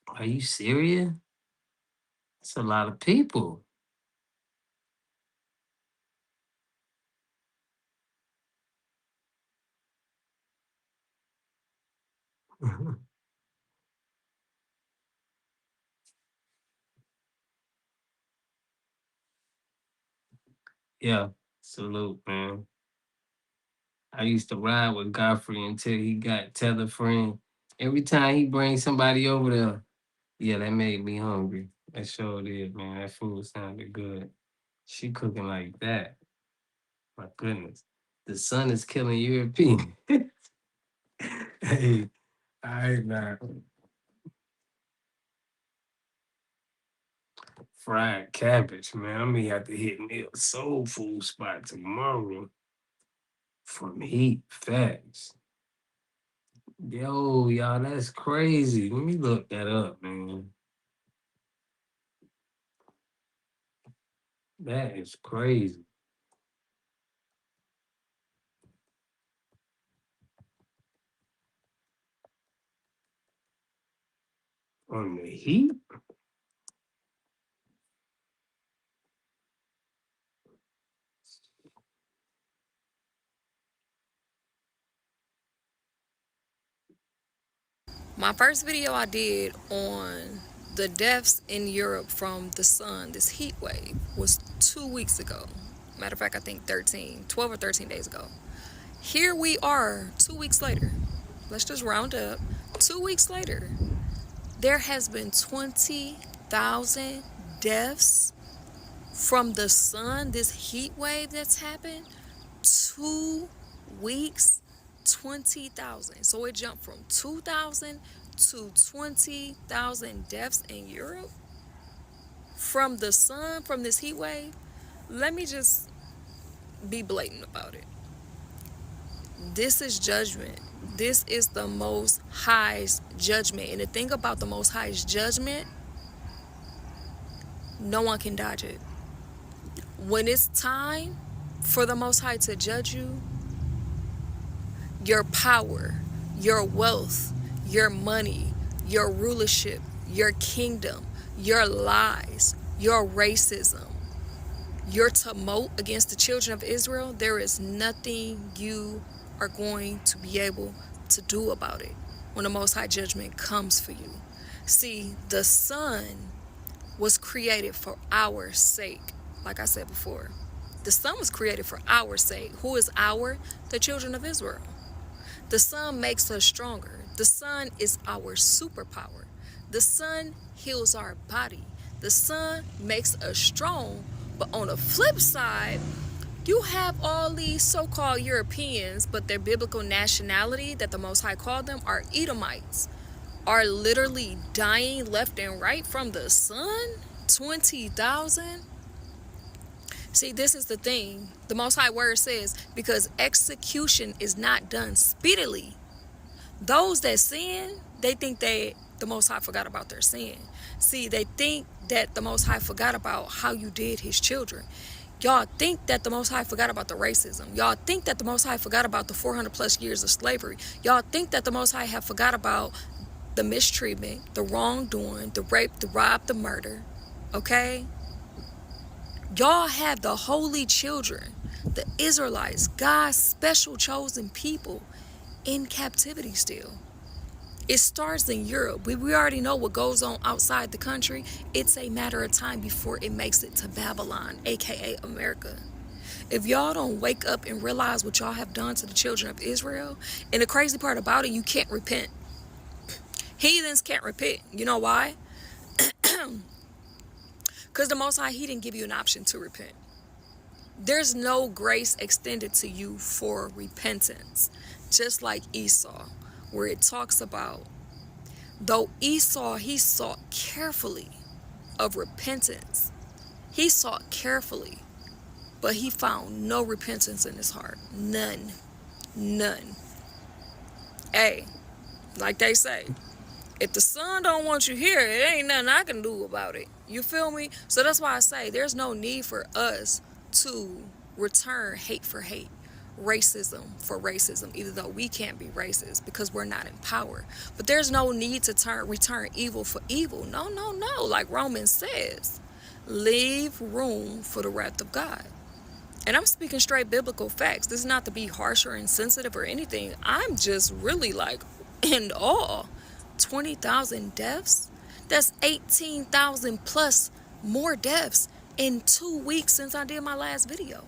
Are you serious? That's a lot of people. Yeah, salute, man. I used to ride with Godfrey until he got tether friend. Every time he brings somebody over there, yeah, that made me hungry. That sure did, man. That food sounded good. She cooking like that. My goodness. The sun is killing European. Hey, all right now. Fried cabbage, man. I may have to hit me a soul food spot tomorrow from Heat Facts. Yo, y'all, that's crazy. Let me look that up, man. That is crazy. On the heat? My first video I did on the deaths in Europe from the sun, this heat wave, was 2 weeks ago. Matter of fact, I think 12 or 13 days ago. Here we are 2 weeks later. Let's just round up. 2 weeks later, there has been 20,000 deaths from the sun, this heat wave that's happened. 2 weeks, 20,000. So it jumped from 2,000 to 20,000 deaths in Europe from the sun, from this heat wave. Let me just be blatant about it. This is judgment. This is the Most High's judgment. And the thing about the Most High's judgment, no one can dodge it. When it's time for the Most High to judge you, your power, your wealth, your money, your rulership, your kingdom, your lies, your racism, your tumult against the children of Israel, there is nothing you are going to be able to do about it when the Most High judgment comes for you. See, the sun was created for our sake. Like I said before, the sun was created for our sake. Who is our? The children of Israel. The sun makes us stronger. The sun is our superpower. The sun heals our body. The sun makes us strong. But on the flip side, you have all these so-called Europeans, but their biblical nationality that the Most High called them are Edomites, are literally dying left and right from the sun. 20,000. See, this is the thing. The Most High Word says, because execution is not done speedily. Those that sin, they think the Most High forgot about their sin. See, they think that the Most High forgot about how you did his children. Y'all think that the Most High forgot about the racism. Y'all think that the Most High forgot about the 400 plus years of slavery. Y'all think that the Most High have forgot about the mistreatment, the wrongdoing, the rape, the rob, the murder. Okay? Y'all have the holy children, the Israelites, God's special chosen people, in captivity still. It starts in Europe. We already know what goes on outside the country. It's a matter of time before it makes it to Babylon, aka America. If y'all don't wake up and realize what y'all have done to the children of Israel, and the crazy part about it, you can't repent. Heathens can't repent. You know why? Because the Most High, he didn't give you an option to repent. There's no grace extended to you for repentance. Just like Esau, where it talks about, though Esau, he sought carefully of repentance. He sought carefully, but he found no repentance in his heart. None. None. Hey, like they say, if the sun don't want you here, it ain't nothing I can do about it. You feel me? So that's why I say there's no need for us to return hate for hate, racism for racism, even though we can't be racist because we're not in power. But there's no need to return evil for evil. No, no, no. Like Romans says, leave room for the wrath of God. And I'm speaking straight biblical facts. This is not to be harsh or insensitive or anything. I'm just really like in awe. 20,000 deaths? That's 18,000 plus more deaths in 2 weeks since I did my last video.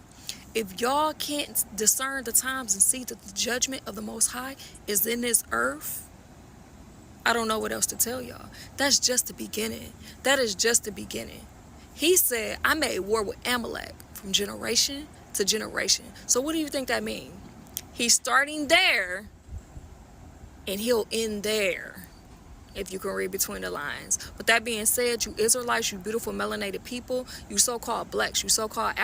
If y'all can't discern the times and see that the judgment of the Most High is in this earth, I don't know what else to tell y'all. That's just the beginning. That is just the beginning. He said, I made war with Amalek from generation to generation. So what do you think that means? He's starting there and he'll end there, if you can read between the lines. With that being said, you Israelites, you beautiful melanated people, you so-called blacks, you so-called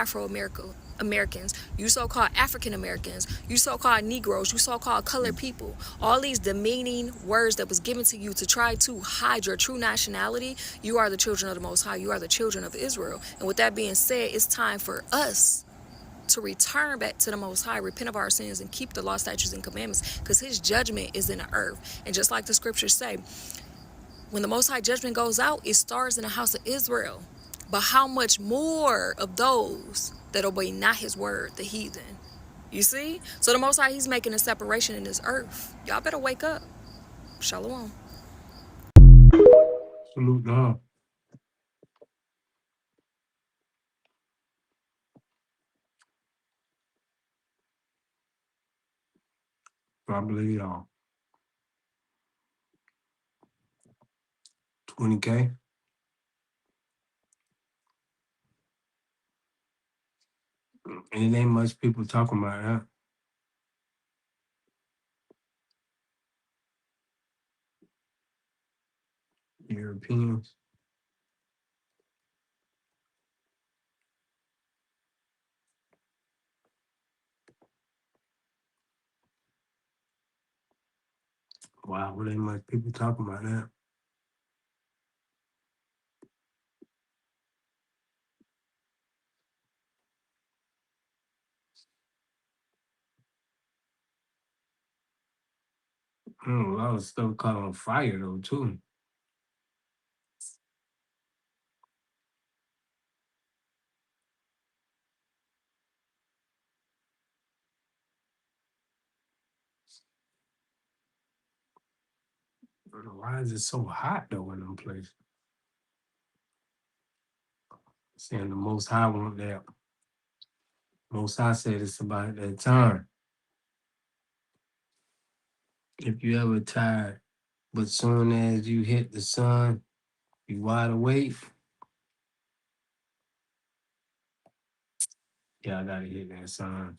Americans, you so-called African Americans, you so-called Negroes, you so-called colored people, all these demeaning words that was given to you to try to hide your true nationality, you are the children of the Most High, you are the children of Israel. And with that being said, it's time for us to return back to the Most High, repent of our sins, and keep the law, statutes, and commandments, because his judgment is in the earth. And just like the scriptures say, when the Most High judgment goes out, it starts in the house of Israel. But how much more of those that obey not his word, the heathen? You see? So the Most High, he's making a separation in this earth. Y'all better wake up. Shalom. Salute to her. I believe y'all. 20K. And it ain't much people talking about that. Europeans. Wow, well, ain't much people talking about that. A lot of stuff caught on fire though too. Why is it so hot though in them places? Saying the Most High want that. Most High said it's about that time. If you ever tired, but soon as you hit the sun, you wide awake. Yeah, I gotta hit that sun.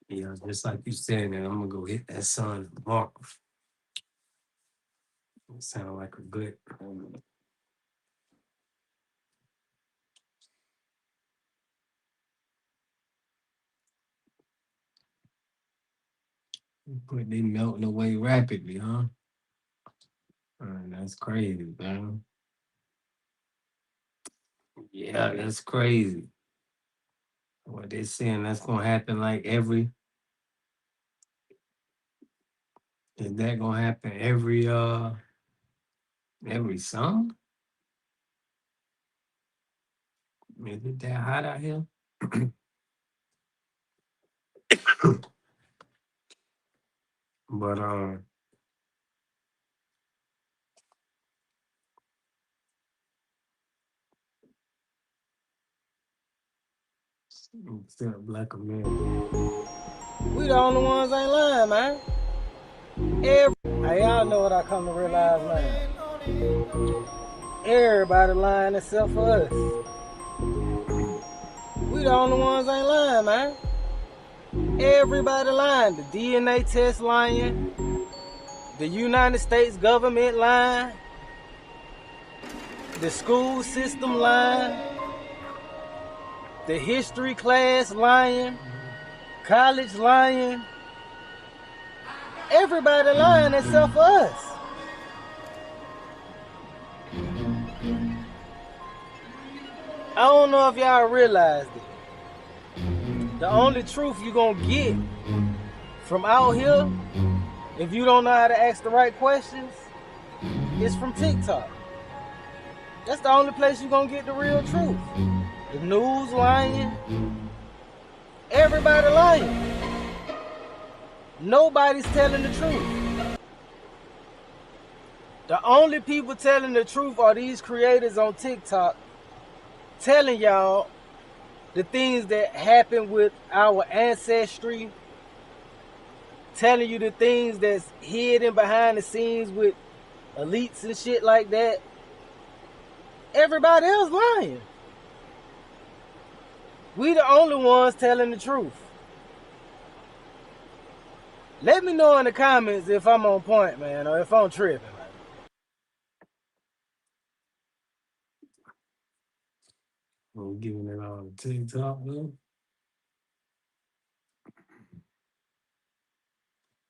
Yeah, just like you said, that I'm gonna go hit that sun tomorrow. It sound like a good. But they melting away rapidly, huh? That's crazy, man. Yeah, that's crazy. What they saying that's gonna happen like is that gonna happen every summer? Is it that hot out here? But except Black America. We the only ones ain't lying, man. Hey, y'all know what I come to realize, man. Everybody lying except for us. We the only ones ain't lying, man. Everybody lying. The DNA test lying. The United States government lying. The school system lying. The history class lying. College lying. Everybody lying except for us. I don't know if y'all realized it. The only truth you gonna get from out here, if you don't know how to ask the right questions, is from TikTok. That's the only place you gonna get the real truth. The news lying. Everybody lying. Nobody's telling the truth. The only people telling the truth are these creators on TikTok telling y'all the things that happen with our ancestry, telling you the things that's hidden behind the scenes with elites and shit like that. Everybody else lying. We the only ones telling the truth. Let me know in the comments if I'm on point, man, or if I'm tripping. I'm giving it all to TikTok, though.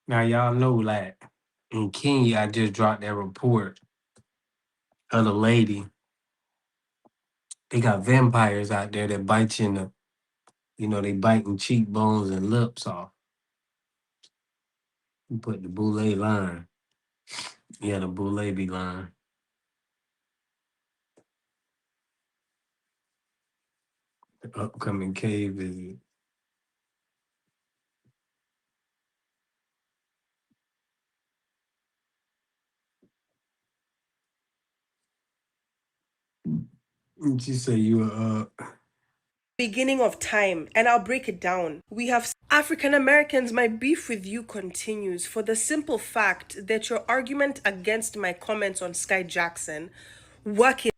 Now, y'all know, like, in Kenya, I just dropped that report of the lady. They got vampires out there that bite you in the, they biting cheekbones and lips off. You put the boule line. Yeah, the boule be line. The upcoming cave visit. What you say you beginning of time, and I'll break it down. We have African Americans, my beef with you continues for the simple fact that your argument against my comments on Sky Jackson working.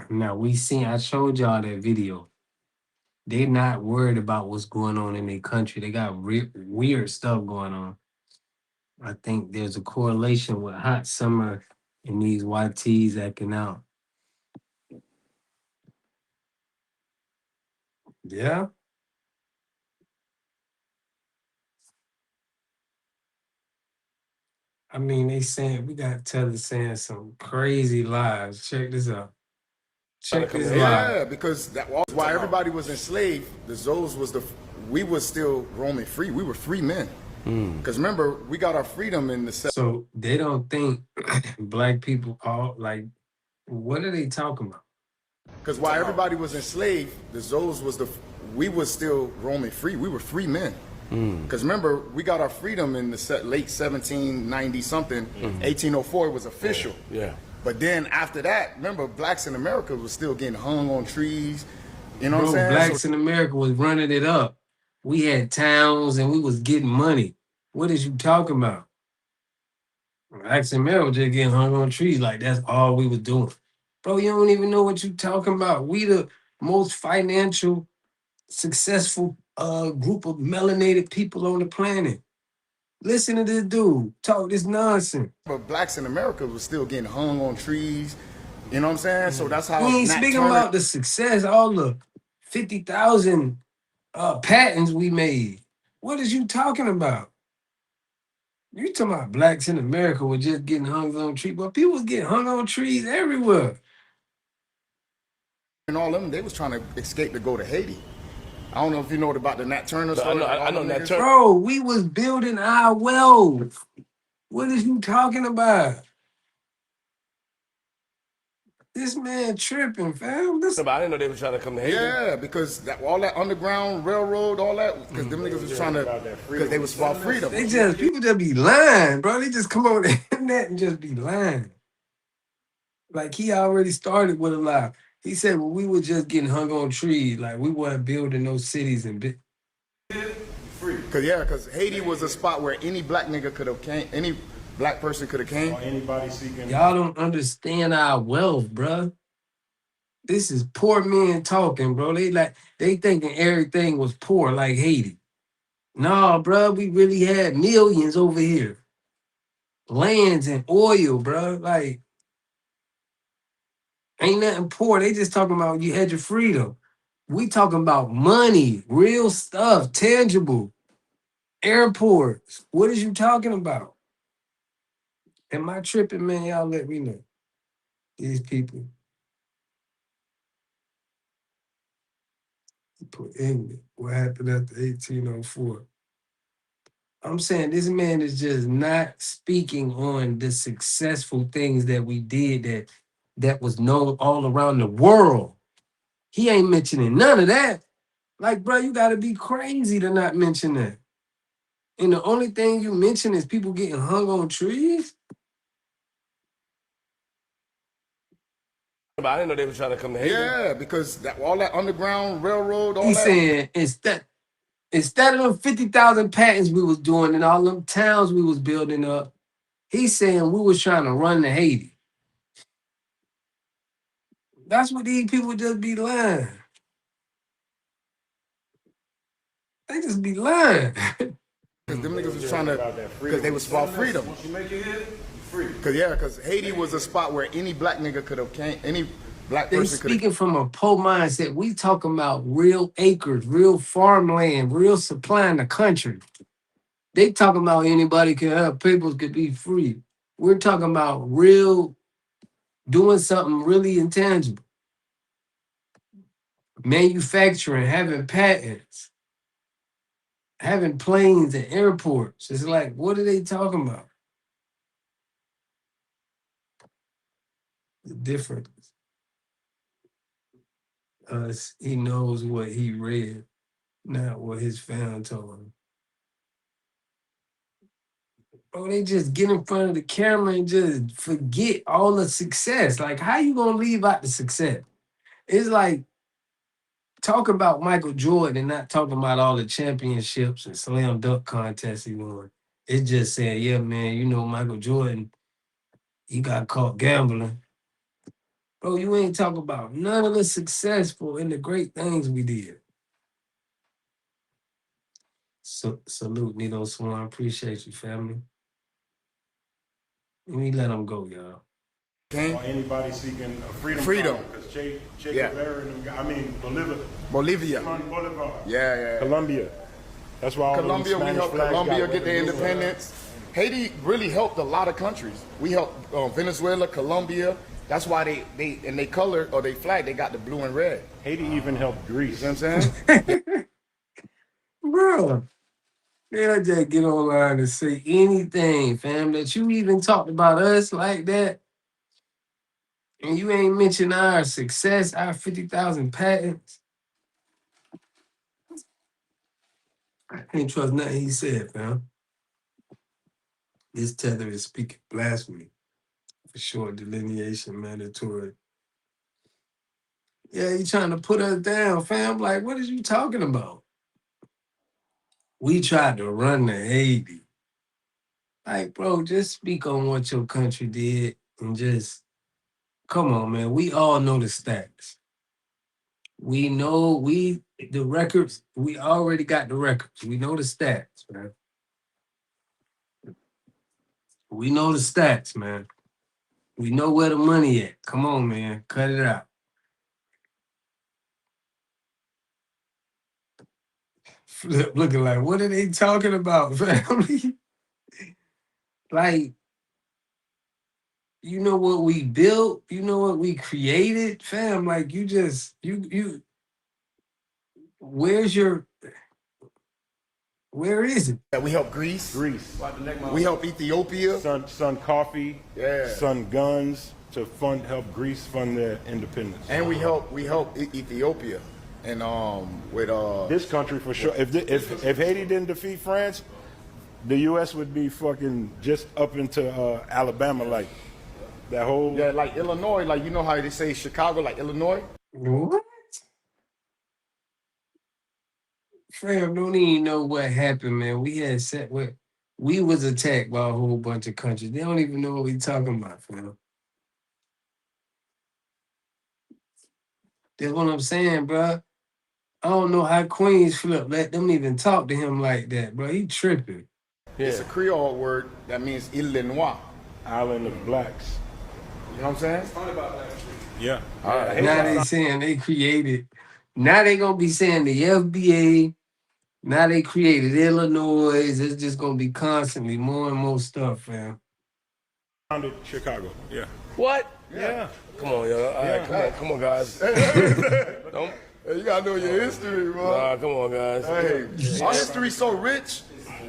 Now I showed y'all that video. They not worried about what's going on in their country. They got weird stuff going on. I think there's a correlation with hot summer and these YTs acting out. Yeah. I mean, we got Tether saying some crazy lies. Check this out. Check this lie. Yeah, because why everybody was enslaved, the Zoes we was still roaming free. We were free men. Because remember, we got our freedom in the... So they don't think black people all what are they talking about? Because while everybody was enslaved, the Zoes we was still roaming free. We were free men. Because remember, we got our freedom in the late 1790 something, 1804 was official. Yeah. But then after that, remember, blacks in America was still getting hung on trees. You know what I'm saying? Blacks in America was running it up. We had towns and we was getting money. What is you talking about? Blacks in America was just getting hung on trees. Like, that's all we was doing. Bro, you don't even know what you talking about. We the most financial, successful group of melanated people on the planet. Listen to this dude talk this nonsense. But blacks in America was still getting hung on trees. You know what I'm saying? So that's how... We ain't speaking about the success, all the 50,000 patents we made. What is you talking about? You talking about blacks in America were just getting hung on trees, but people was getting hung on trees everywhere. And all them, they was trying to escape to go to Haiti. I don't know if you know about the Nat Turner story. I know Nat Turner. Bro, we was building our wealth. What is you talking about? This man tripping, fam. But I didn't know they were trying to come to Haiti. Yeah, because all that underground railroad, all that, because them niggas was trying to, because they was about freedom. People just be lying, bro. They just come on the internet and just be lying. Like, he already started with a lie. He said, well, we were just getting hung on trees. Like, we weren't building no cities and free. Because Haiti was a spot where any black nigga could have came, any black person could have came. Or anybody seeking. Y'all don't understand our wealth, bro. This is poor men talking, bro. They thinking everything was poor like Haiti. Nah, bro, we really had millions over here. Lands and oil, bro. Like, ain't nothing poor. They just talking about you had your freedom. We talking about money, real stuff, tangible. Airports. What is you talking about? Am I tripping, man? Y'all let me know. These people. Put England. What happened after 1804? I'm saying this man is just not speaking on the successful things that we did that was known all around the world. He ain't mentioning none of that. Like, bro, you gotta be crazy to not mention that. And the only thing you mention is people getting hung on trees? But I didn't know they were trying to come to Haiti. Yeah, because all that underground railroad, all He's that. saying instead of them 50,000 patents we was doing and all them towns we was building up, he's saying we was trying to run to Haiti. That's what these people just be lying. They just be lying. Because them niggas was trying to, because they was about freedom. Because Haiti was a spot where any black nigga could have came, any Black They person could have. speaking from a poor mindset. We talking about real acres, real farmland, real supply in the country. They talking about anybody can have people could be free. We're talking about real doing something really intangible. Manufacturing, having patents, having planes and airports. It's like, what are they talking about? The difference. He knows what he read, not what his fan told him. Bro, they just get in front of the camera and just forget all the success. Like, how you gonna leave out the success? It's like talking about Michael Jordan and not talking about all the championships and slam dunk contests he won. It's just saying, yeah, man, you know Michael Jordan, he got caught gambling. Bro, you ain't talking about none of the successful and the great things we did. So, salute, Nito Swan. Appreciate you, family. Let me let them go, y'all. Or anybody seeking a freedom. Because Che Guevara and them, I mean, Bolivia. Bolivar. Yeah. Colombia. That's why all Colombia, we Spanish helped flags Colombia got get their red and blue. independence. Haiti really helped a lot of countries. We helped Venezuela, Colombia. That's why they in their color or their flag, they got the blue and red. Haiti even helped Greece. You know what I'm saying? Bro, they'll just get online and say anything, fam, that you even talked about us like that. And you ain't mentioned our success, our 50,000 patents. I can't trust nothing he said, fam. This tether is speaking blasphemy. For sure, delineation mandatory. Yeah, you trying to put us down, fam. Like, what is you talking about? We tried to run to Haiti. Like, bro, just speak on what your country did and just, come on, man. We all know the stats. We know the records, we already got the records. We know the stats, man. We know the stats, man. We know where the money at. Come on, man. Cut it out. Flip looking like, what are they talking about, family? Like, you know what we built? You know what we created? Fam, like you just, where's your, where is it? Yeah, we helped Greece. We helped Ethiopia. Sun Coffee. Yeah. Sun Guns to help Greece fund their independence. And we helped Ethiopia. And with this country for sure. If Haiti didn't defeat France, the U.S. would be fucking just up into Alabama, like that whole. Yeah, like Illinois, like you know how they say Chicago, like Illinois. What? Fam, don't even know what happened, man. We had set what we was attacked by a whole bunch of countries. They don't even know what we talking about, fam. That's what I'm saying, bro. I don't know how Queens Flip let them even talk to him like that, bro. He tripping. Yeah. It's a Creole word that means Illinois. Island of blacks. You know what I'm saying? It's funny about that. Yeah. All right. Now they saying they created. Now they gonna be saying the FBA. Now they created Illinois. It's just gonna be constantly more and more stuff, fam. Founded Chicago. Yeah. What? Yeah. Come on, yo. All right, come on, guys. Don't. Hey, you gotta know your history, bro. Nah, come on, guys. Hey, our history's so rich,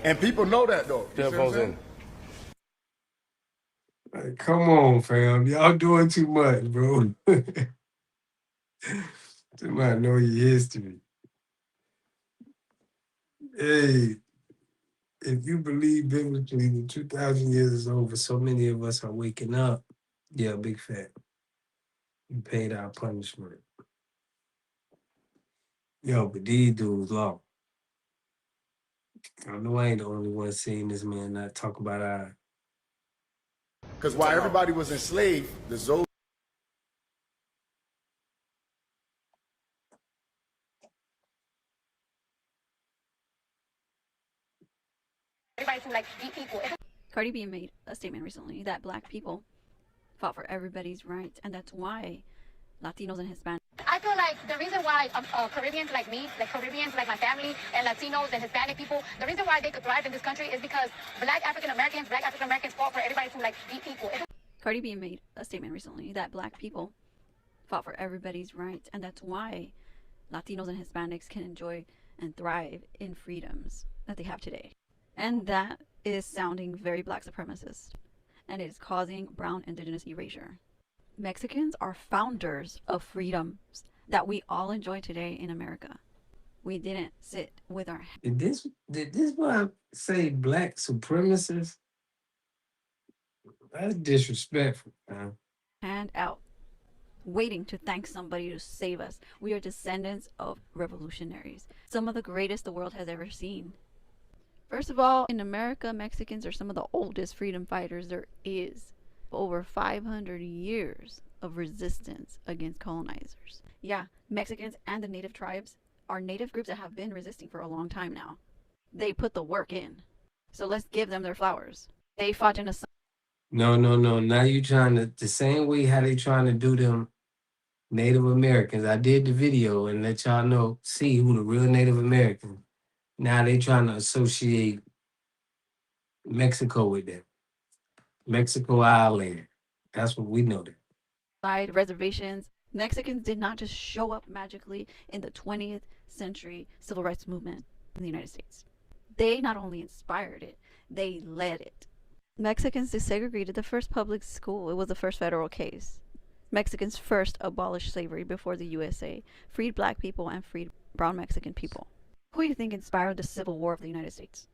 and people know that though. You see what I'm saying? Like, come on, fam. Y'all doing too much, bro. Somebody know your history. Hey, if you believe biblically the 2,000 years is over, so many of us are waking up. Yeah, big fat. We paid our punishment. Yo, but these dudes lost. I know I ain't the only one seeing this man not talk about our. Because while everybody was enslaved, the Zoe. Cardi B made a statement recently that black people fought for everybody's rights, and that's why Latinos and Hispanics. I feel like the reason why Caribbeans like me, like Caribbeans like my family, and Latinos and Hispanic people, the reason why they could thrive in this country is because Black African Americans fought for everybody to like be equal. Cardi B made a statement recently that Black people fought for everybody's rights, and that's why Latinos and Hispanics can enjoy and thrive in freedoms that they have today. And that is sounding very Black supremacist, and it is causing brown indigenous erasure. Mexicans are founders of freedoms that we all enjoy today in America. We didn't sit with our Did this one say Black supremacists? That's disrespectful, man. hand out, waiting to thank somebody to save us. We are descendants of revolutionaries, some of the greatest the world has ever seen. First of all, in America, Mexicans are some of the oldest freedom fighters there is. Over 500 years of resistance against colonizers. Yeah, Mexicans and the native tribes are native groups that have been resisting for a long time now. They put the work in. So let's give them their flowers. They fought in a... No. Now you trying to, the same way how they trying to do them Native Americans. I did the video and let y'all know, see who the real Native Americans. Now they trying to associate Mexico with them. Mexico Island. That's what we know them. Side reservations. Mexicans did not just show up magically in the 20th century civil rights movement in the United States. They not only inspired it, they led it. Mexicans desegregated the first public school. It was the first federal case. Mexicans first abolished slavery before the USA, freed Black people and freed brown Mexican people. Who do you think inspired the Civil War of the United States?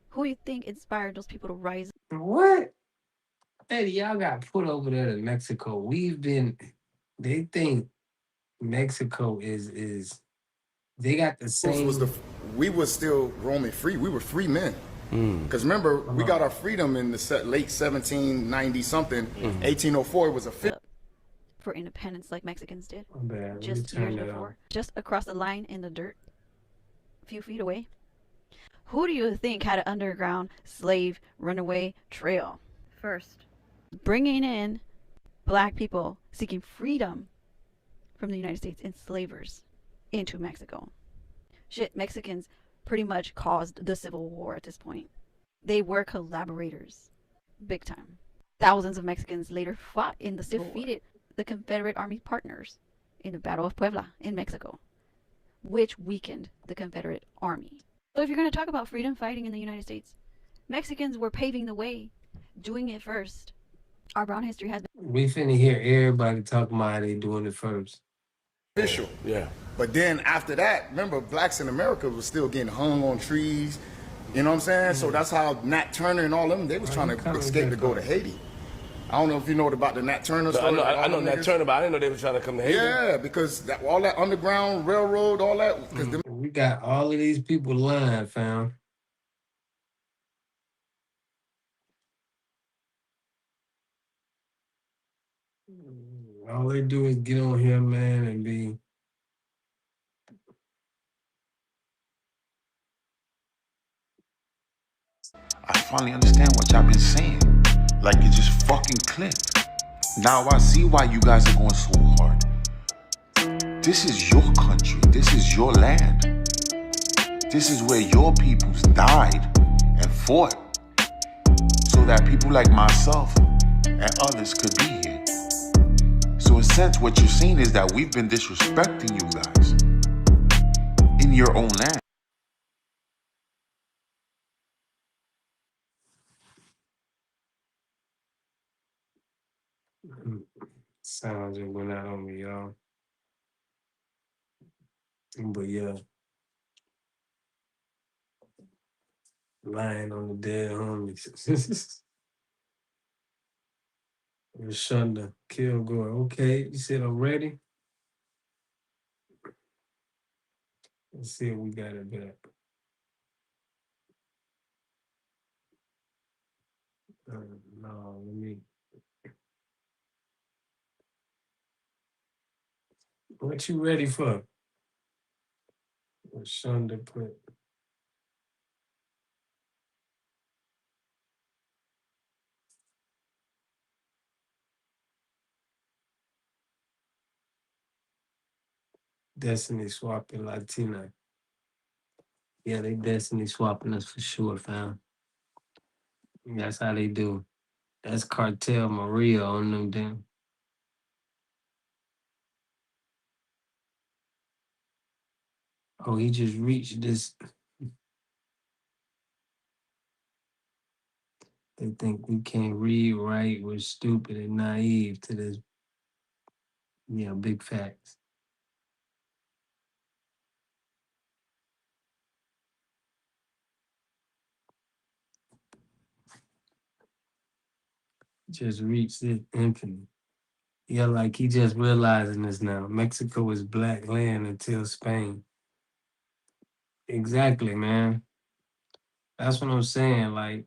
Who do you think inspired those people to rise? What? Hey, y'all got put over there to Mexico. They think Mexico is they got the same. We were still roaming free. We were free men. Because remember, we got our freedom in the late 1790 something, 1804. It was a for independence like Mexicans did bad. just years before. Just across the line in the dirt, a few feet away. Who do you think had an underground slave runaway trail? First, bringing in Black people seeking freedom from the United States enslavers into Mexico. Shit, Mexicans pretty much caused the Civil War at this point. They were collaborators, big time. Thousands of Mexicans later fought in the Civil War, defeated the Confederate Army partners in the Battle of Puebla in Mexico, which weakened the Confederate Army. So if you're going to talk about freedom fighting in the United States, Mexicans were paving the way, doing it first. Our brown history has been... We finna hear everybody talking about how they doing it first. official. Yeah. But then after that, remember, Blacks in America was still getting hung on trees. You know what I'm saying? So that's how Nat Turner and all them, they was trying to escape to go to Haiti. I don't know if you know about the Nat Turner story. I know Nat Turner, but I didn't know they were trying to come to Haiti. Yeah, because all that underground railroad, all that. We got all of these people lying, fam. All they do is get on here, man, and be... I finally understand what y'all been saying. Like it just fucking clicked. Now I see why you guys are going so hard. This is your country. This is your land. This is where your peoples died and fought so that people like myself and others could be here. So in a sense, what you're saying is that we've been disrespecting you guys in your own land. Sound just went out on me, y'all. But yeah. Lying on the dead homies. Shunda, Kilgore. Okay, you said I'm ready. Let's see if we got it back. No, let me. What you ready for? Shunda put. Destiny swapping Latina. Yeah, they destiny swapping us for sure, fam. That's how they do. That's Cartel Maria on them damn. Oh, he just reached this. They think we can't read, right? We're stupid and naive to this. Yeah, big facts. Just reached this infinite. Yeah, like he just realizing this now. Mexico is black land until Spain. Exactly, man. That's what I'm saying. Like,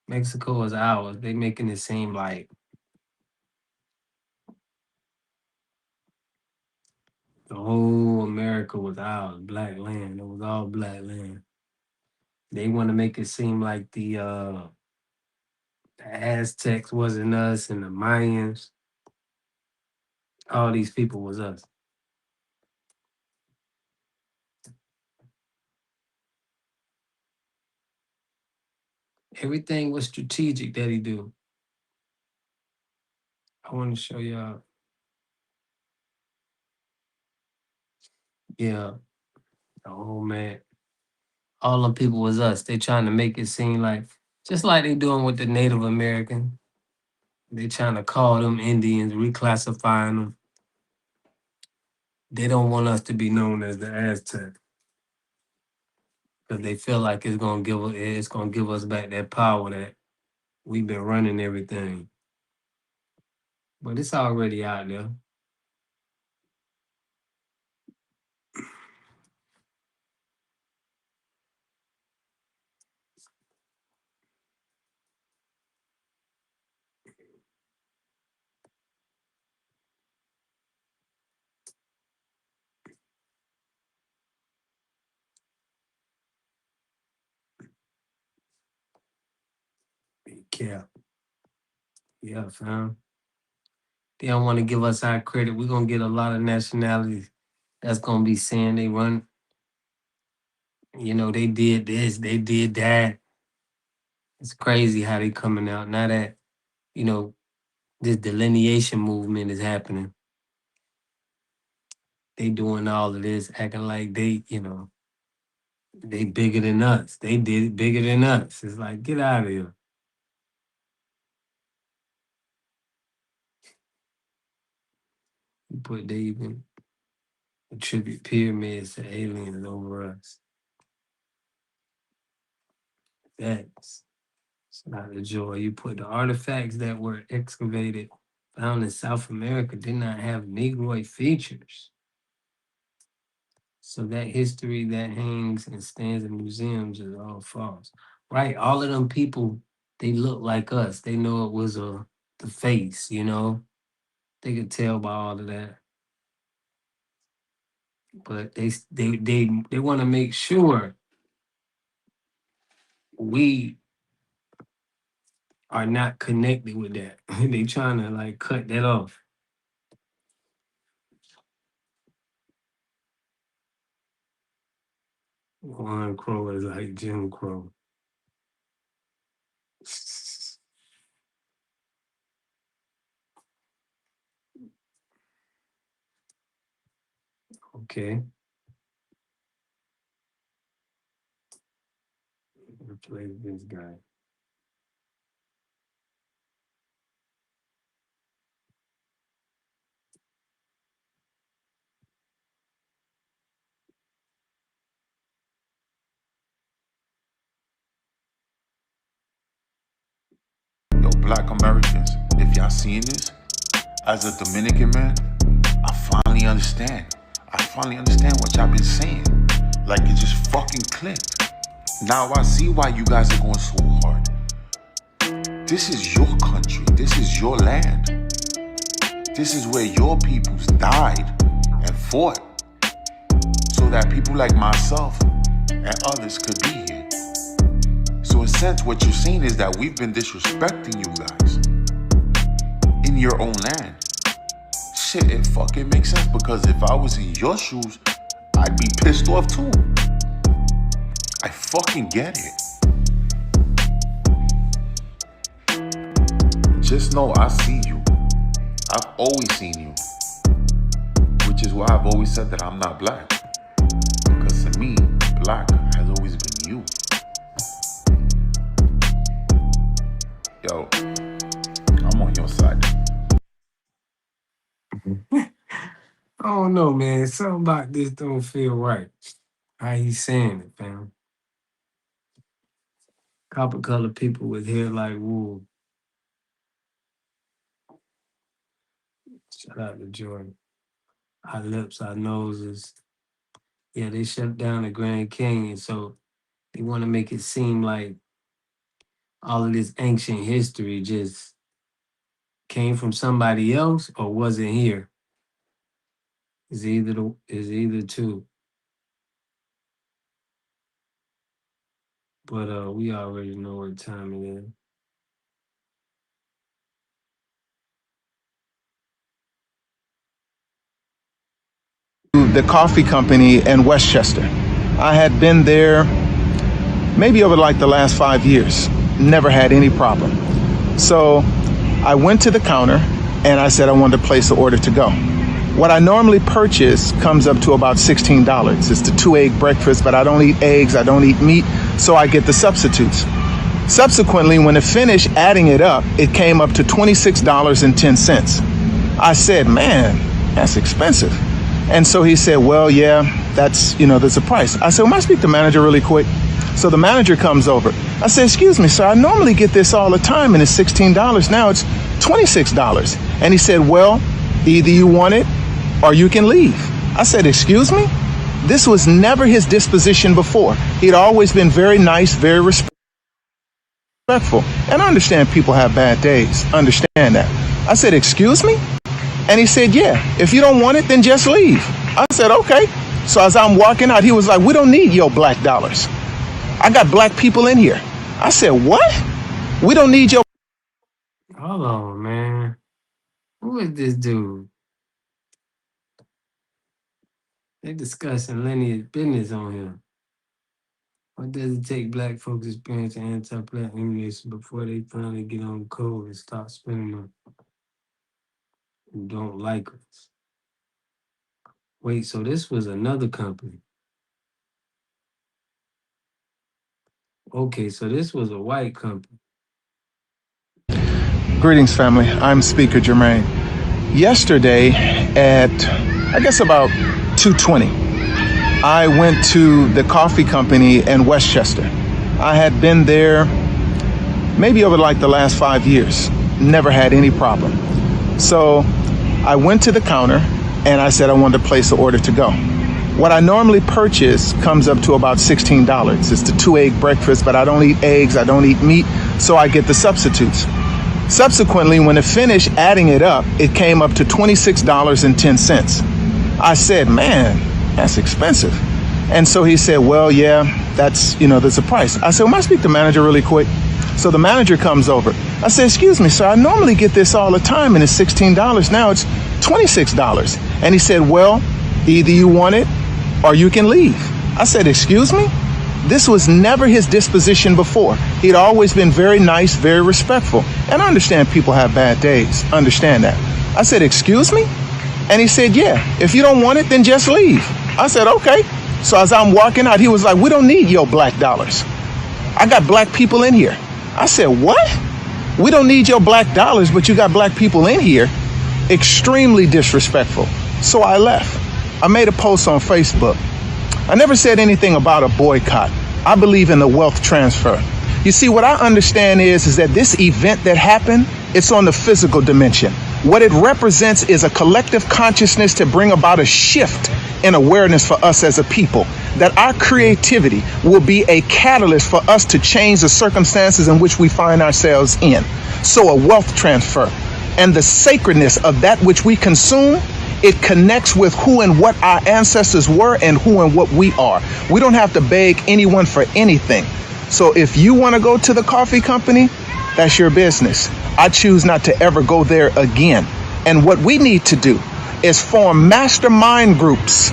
Mexico is ours. They making it seem like the whole America was ours, black land. It was all black land. They want to make it seem like the Aztecs wasn't us and the Mayans. All these people was us. Everything was strategic that he do. I want to show y'all. Yeah. Oh man. All them people was us. They trying to make it seem like just like they doing with the Native American. They trying to call them Indians, reclassifying them. They don't want us to be known as the Aztec because they feel like it's gonna give us back that power that we've been running everything. But it's already out there. Yeah, yeah, fam. They don't want to give us our credit. We're gonna get a lot of nationalities that's gonna be saying they run, they did this, they did that. It's crazy how they coming out. Now that, this delineation movement is happening. They doing all of this, acting like they bigger than us. They did it bigger than us. It's like, get out of here. They even attribute pyramids to aliens over us. That's it's not a joy. You put the artifacts that were excavated, found in South America, did not have Negroid features. So that history that hangs and stands in museums is all false. Right? All of them people, they look like us. They know it was the face, They could tell by all of that. But they want to make sure we are not connected with that. They trying to like cut that off. Juan Crow is like Jim Crow. Okay. Replace this guy. Yo, Black Americans, if y'all seeing this, as a Dominican man, I finally understand. I finally understand what y'all been saying. Like it just fucking clicked. Now I see why you guys are going so hard. This is your country. This is your land. This is where your peoples died and fought so that people like myself and others could be here. So in a sense, what you're saying is that we've been disrespecting you guys in your own land. shit, it fucking makes sense because if I was in your shoes, I'd be pissed off too. I fucking get it. Just know I see you. I've always seen you. Which is why I've always said that I'm not black. Because to me, black has always been you. Yo, I'm on your side. I don't know, man. Something about this don't feel right. How he's saying it, fam. Copper colored people with hair like wool. Shout out to Jordan. Our lips, our noses. Yeah, they shut down the Grand Canyon, so they want to make it seem like all of this ancient history just came from somebody else or wasn't here. It's either two. But we already know what time it is. The coffee company in Westchester. I had been there maybe over like the last 5 years. Never had any problem. So I went to the counter and I said I wanted to place an order to go. What I normally purchase comes up to about $16. It's the 2-egg breakfast, but I don't eat eggs, I don't eat meat, so I get the substitutes. Subsequently, when it finished adding it up, it came up to $26.10. I said, man, that's expensive. And so he said, well, yeah, that's, there's a price. I said, well, might I speak to the manager really quick? So the manager comes over. I said, excuse me, sir, I normally get this all the time and it's $16. Now it's $26. And he said, well, either you want it or you can leave. I said, excuse me? This was never his disposition before. He'd always been very nice, very respectful. And I understand people have bad days. Understand that. I said, excuse me? And he said, yeah, if you don't want it, then just leave. I said, okay. So as I'm walking out, he was like, we don't need your black dollars. I got black people in here. I said, what? We don't need your... Hold on, man. Who is this dude? They discussing lineage business on here. What does it take black folks experiencing anti-black emulation before they finally get on code and stop spending them who don't like us? Wait, so this was another company. Okay, so this was a white company. Greetings, family. I'm Speaker Jermaine. Yesterday at, I guess about 2:20, I went to the coffee company in Westchester. I had been there maybe over like the last 5 years. Never had any problem. So I went to the counter and I said I wanted to place an order to go. What I normally purchase comes up to about $16. It's the 2-egg breakfast, but I don't eat eggs, I don't eat meat, so I get the substitutes. Subsequently, when it finished adding it up, it came up to $26.10. I said, man, that's expensive. And so he said, well, yeah, that's, there's a price. I said, well, might I speak to the manager really quick? So the manager comes over. I said, excuse me, sir, I normally get this all the time and it's $16. Now it's $26. And he said, well, either you want it or you can leave. I said, excuse me? This was never his disposition before. He'd always been very nice, very respectful. And I understand people have bad days. Understand that. I said, excuse me? And he said, yeah, if you don't want it, then just leave. I said, okay. So as I'm walking out, he was like, we don't need your black dollars. I got black people in here. I said, what? We don't need your black dollars, but you got black people in here. Extremely disrespectful. So I left. I made a post on Facebook. I never said anything about a boycott. I believe in the wealth transfer. You see, what I understand is that this event that happened, it's on the physical dimension. What it represents is a collective consciousness to bring about a shift in awareness for us as a people, that our creativity will be a catalyst for us to change the circumstances in which we find ourselves in. So a wealth transfer and the sacredness of that which we consume, it connects with who and what our ancestors were and who and what we are. We don't have to beg anyone for anything. So if you want to go to the coffee company, that's your business. I choose not to ever go there again. And what we need to do, is form mastermind groups,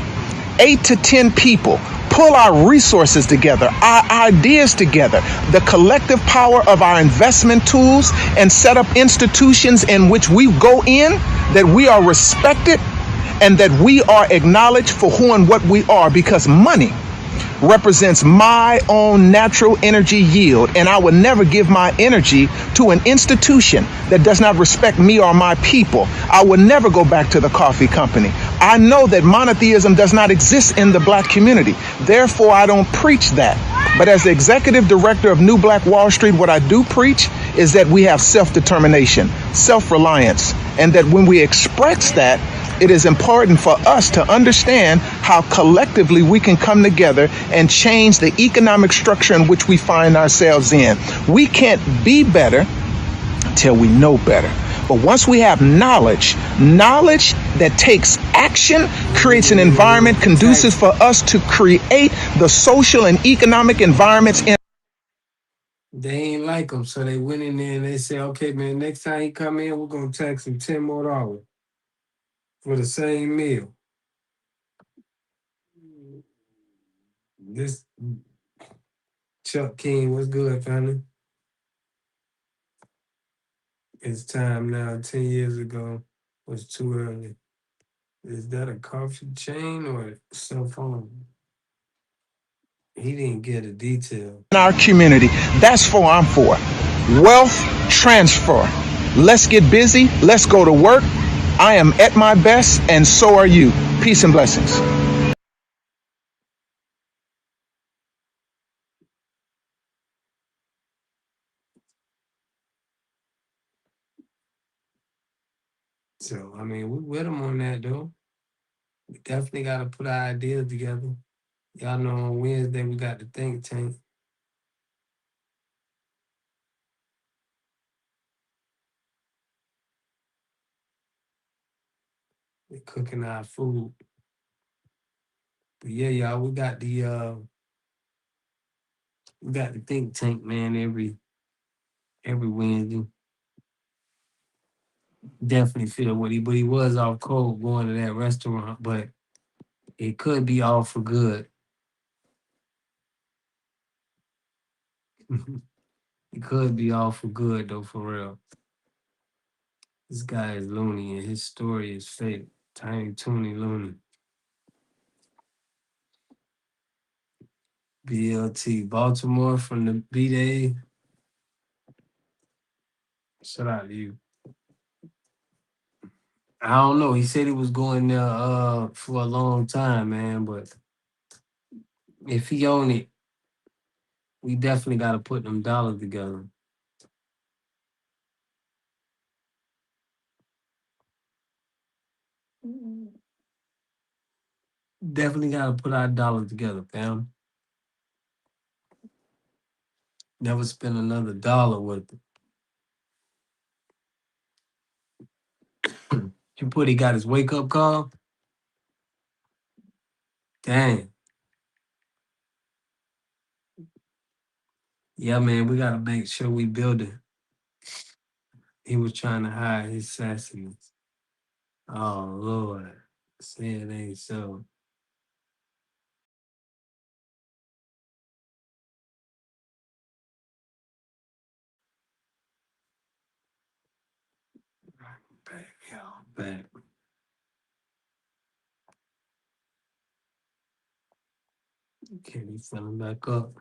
8 to 10 people, pull our resources together, our ideas together, the collective power of our investment tools, and set up institutions in which we go in, that we are respected and that we are acknowledged for who and what we are, because money represents my own natural energy yield, and I would never give my energy to an institution that does not respect me or my people. I would never go back to the coffee company. I know that monotheism does not exist in the black community. Therefore, I don't preach that. But as the executive director of New Black Wall Street, what I do preach is that we have self-determination, self-reliance, and that when we express that, it is important for us to understand how collectively we can come together and change the economic structure in which we find ourselves in. We can't be better till we know better. But once we have knowledge that takes action, creates an environment conducive for us to create the social and economic environments in. They ain't like him, so they went in there and they said, okay, man, next time he come in, we're going to tax him $10 more for the same meal. This Chuck King, what's good, family? It's time now. 10 years ago was too early. Is that a coffee chain or a cell phone? He didn't get a detail. In our community, that's what I'm for. Wealth transfer. Let's get busy. Let's go to work. I am at my best, and so are you. Peace and blessings. So, I mean, we with him on that, though. We definitely got to put our ideas together. Y'all know on Wednesday we got the think tank. We're cooking our food. But yeah, y'all, we got the think tank, man, every Wednesday. Definitely feel what but he was off cold going to that restaurant, but it could be all for good. It could be all for good though, for real. This guy is loony and his story is fake. Tiny Toony Loony. BLT. Baltimore from the B-Day. Shout out to you. I don't know. He said he was going there for a long time, man, but if he own it, we definitely gotta put them dollars together. Definitely gotta put our dollars together, fam. Never spend another dollar with it. You put he got his wake up call? Dang. Yeah, man, we gotta make sure we build it. He was trying to hide his sassiness. Oh Lord. Say it ain't so. Back, y'all, back. Okay, he filling back up.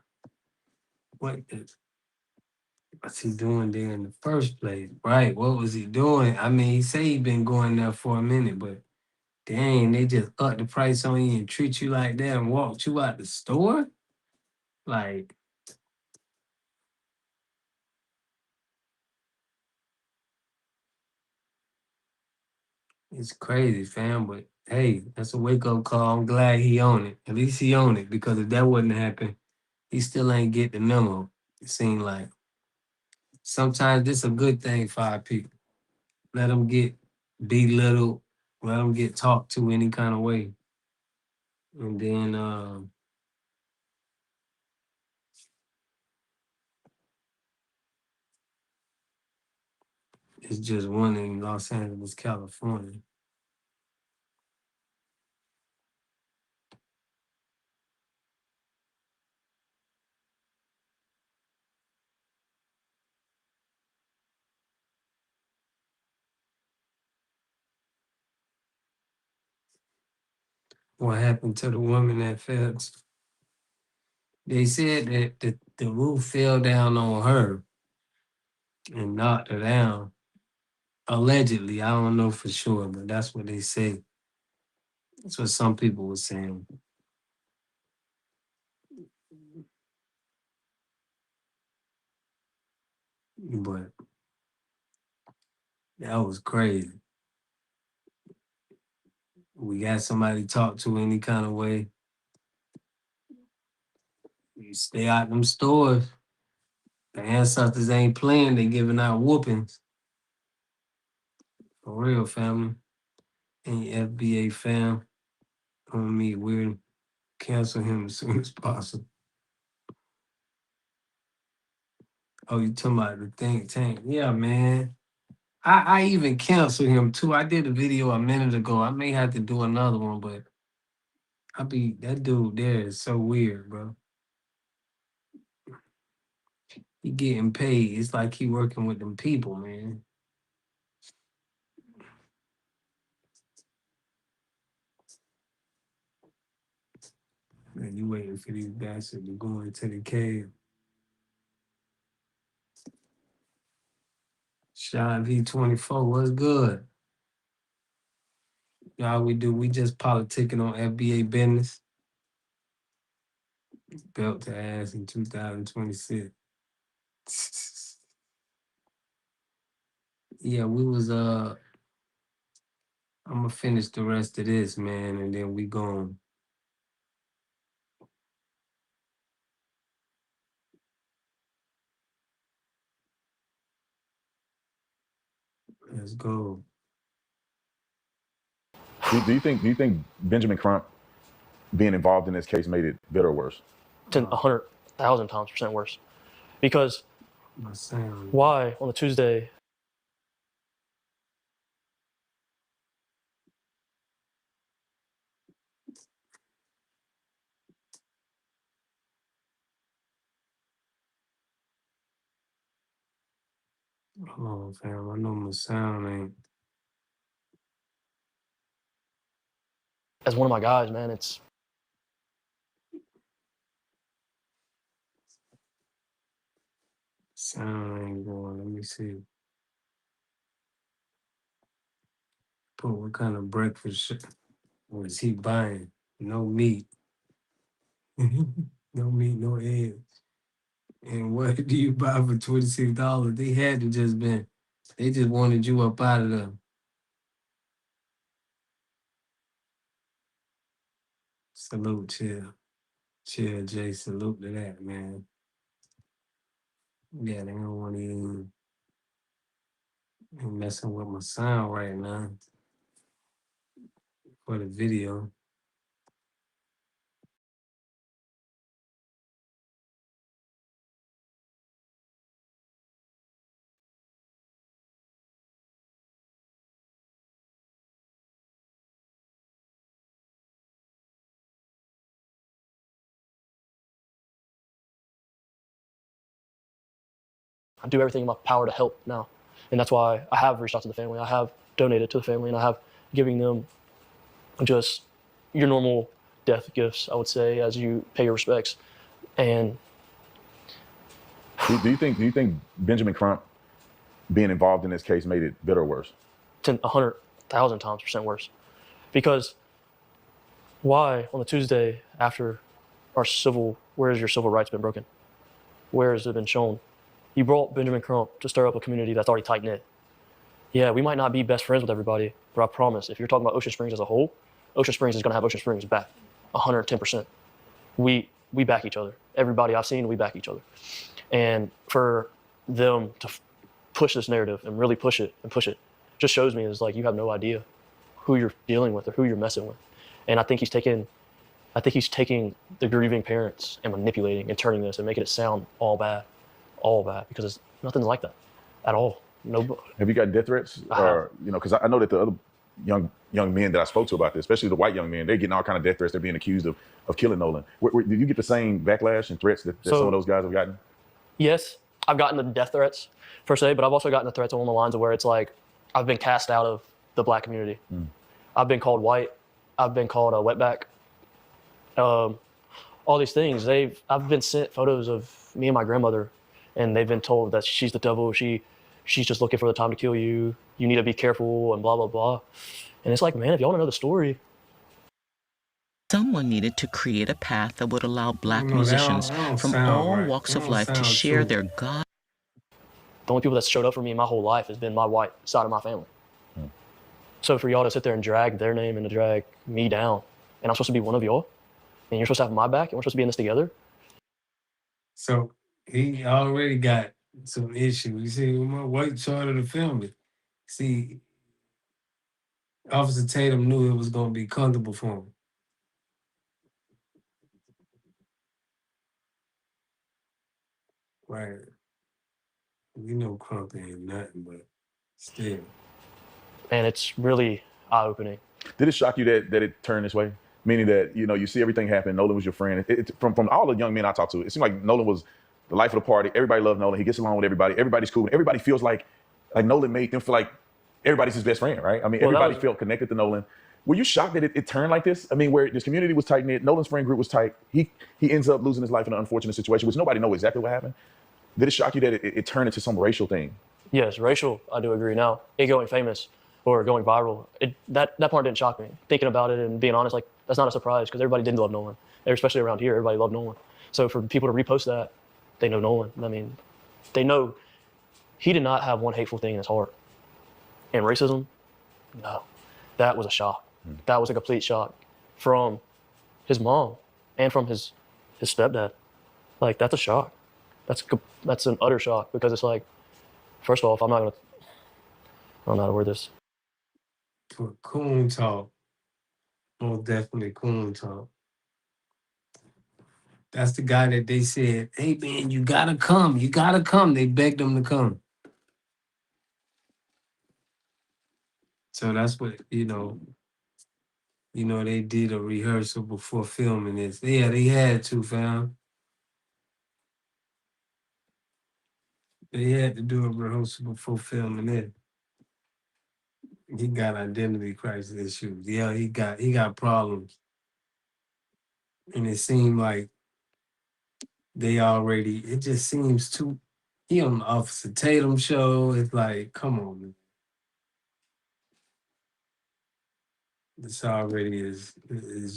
What's he doing there in the first place? Right, what was he doing? I mean, he say he been going there for a minute, but dang, they just up the price on you and treat you like that and walked you out the store? Like, it's crazy, fam, but hey, that's a wake-up call. I'm glad he own it. At least he own it, because if that wouldn't happen, he still ain't get the memo. It seemed like sometimes this a good thing for our people. Let them get belittled, let them get talked to any kind of way. And then it's just one in Los Angeles, California. What happened to the woman that fell? They said that the roof fell down on her and knocked her down. Allegedly, I don't know for sure, but that's what they say. That's what some people were saying. But that was crazy. We got somebody to talk to any kind of way. You stay out them stores. The ancestors ain't playing, they giving out whoopings. For real, family. Any FBA fam on me, we're cancel him as soon as possible. Oh, you talking about the think tank? Yeah, man. I even canceled him too. I did a video a minute ago. I may have to do another one, but that dude there is so weird, bro. He getting paid. It's like he working with them people, man. Man, you waiting for these bastards to go into the cave. Shy V24, what's good? Y'all, we just politicking on FBA business. Belt to ass in 2026. Yeah, we was I'm gonna finish the rest of this, man, and then we gone. Let's go. Do you think Benjamin Crump being involved in this case made it better or worse? 100,000% worse. Because why on a Tuesday? Hold on, fam. I know my sound ain't. As one of my guys, man, it's Sound ain't going. Let me see. Put what kind of breakfast was he buying? No meat. No meat, no eggs. And what do you buy for $26? They had to just been. They just wanted you up out of there. Salute, chill. Chill, Jay. Salute to that, man. Yeah, they don't want to even messing with my sound right now for the video. I do everything in my power to help now. And that's why I have reached out to the family. I have donated to the family, and I have giving them just your normal death gifts, I would say, as you pay your respects. And Do you think Benjamin Crump being involved in this case made it better or worse? 100,000% worse. Because why on a Tuesday after where has your civil rights been broken? Where has it been shown? You brought Benjamin Crump to stir up a community that's already tight knit. Yeah, we might not be best friends with everybody, but I promise, if you're talking about Ocean Springs as a whole, Ocean Springs is going to have Ocean Springs back, 110%. We back each other. Everybody I've seen, we back each other. And for them to push this narrative and really push it, just shows me is like you have no idea who you're dealing with or who you're messing with. And I think he's taking the grieving parents and manipulating and turning this and making it sound all bad, because it's nothing like that at all. No. Have you got death threats? Or, because I know that the other young men that I spoke to about this, especially the white young men, they're getting all kind of death threats. They're being accused of killing Nolan. Did you get the same backlash and threats that some of those guys have gotten? Yes, I've gotten the death threats per se, but I've also gotten the threats along the lines of where it's like I've been cast out of the black community. I've been called white. I've been called a wetback. All these things. I've been sent photos of me and my grandmother, and they've been told that she's the devil. She's just looking for the time to kill you. You need to be careful and blah blah blah. And it's like, man, if y'all want to know the story. Someone needed to create a path that would allow black No, musicians that don't from sound all right. walks That of don't life to sound share true. their God. The only people that showed up for me my whole life has been my white side of my family. So for y'all to sit there and drag their name and to drag me down, and I'm supposed to be one of y'all, and you're supposed to have my back, and we're supposed to be in this together. So he already got some issues. You see, my white side of the family. See, Officer Tatum knew it was going to be comfortable for him. Right. You know Crump ain't nothing, but still. And it's really eye-opening. Did it shock you that it turned this way? Meaning that, you know, you see everything happen. Nolan was your friend. From all the young men I talked to, it seemed like Nolan was the life of the party. Everybody loved Nolan. He gets along with everybody. Everybody's cool. Everybody feels like Nolan made them feel like everybody's his best friend, right? I mean, everybody felt connected to Nolan. Were you shocked that it turned like this? I mean, where this community was tight-knit, Nolan's friend group was tight. He ends up losing his life in an unfortunate situation, which nobody knows exactly what happened. Did it shock you that it turned into some racial thing? Yes, racial, I do agree now. It going famous or going viral, that part didn't shock me. Thinking about it and being honest, like, that's not a surprise because everybody did love Nolan. Especially around here, everybody loved Nolan. So for people to repost that, they know Nolan. I mean, they know he did not have one hateful thing in his heart. And racism, no. That was a shock. That was a complete shock from his mom and from his stepdad. Like, that's a shock. That's an utter shock because it's like, first off, I don't know how to word this. For coon talk, most definitely coon talk. That's the guy that they said, hey man, you gotta come. You gotta come. They begged him to come. So that's what, they did a rehearsal before filming this. Yeah, they had to, fam. They had to do a rehearsal before filming it. He got identity crisis issues. Yeah, he got problems. And it seemed like it just seems too, he on the Officer Tatum show. It's like, come on, man. This already is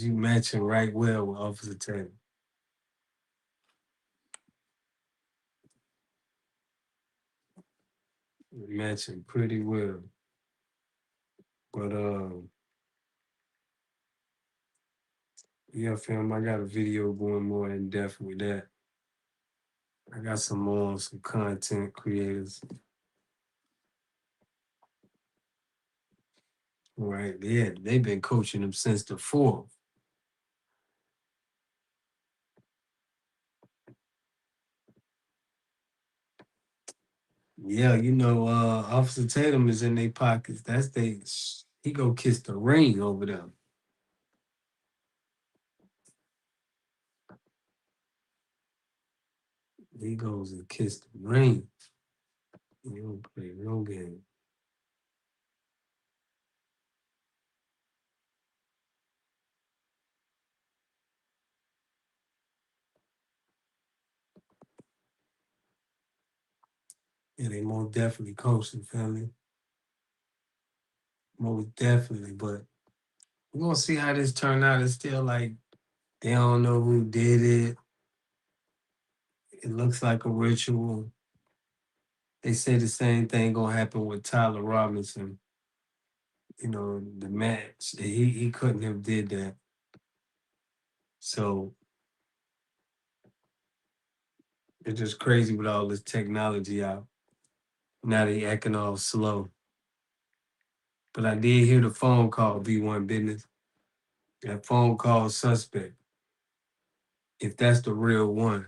you matching right well with Officer Tatum. Matching pretty well. But yeah, fam, I got a video going more in depth with that. I got some content creators. Right, yeah, they've been coaching them since the 4th. Yeah, Officer Tatum is in their pockets. He go kiss the ring over them. He goes and kiss the ring. He don't play no game. Yeah, they most definitely coaching, family. Most definitely, but we're gonna see how this turn out. It's still like they don't know who did it. It looks like a ritual. They say the same thing gonna happen with Tyler Robinson. The match. He couldn't have did that. So it's just crazy with all this technology out. Now they acting all slow. But I did hear the phone call, V1 Business. That phone call suspect. If that's the real one.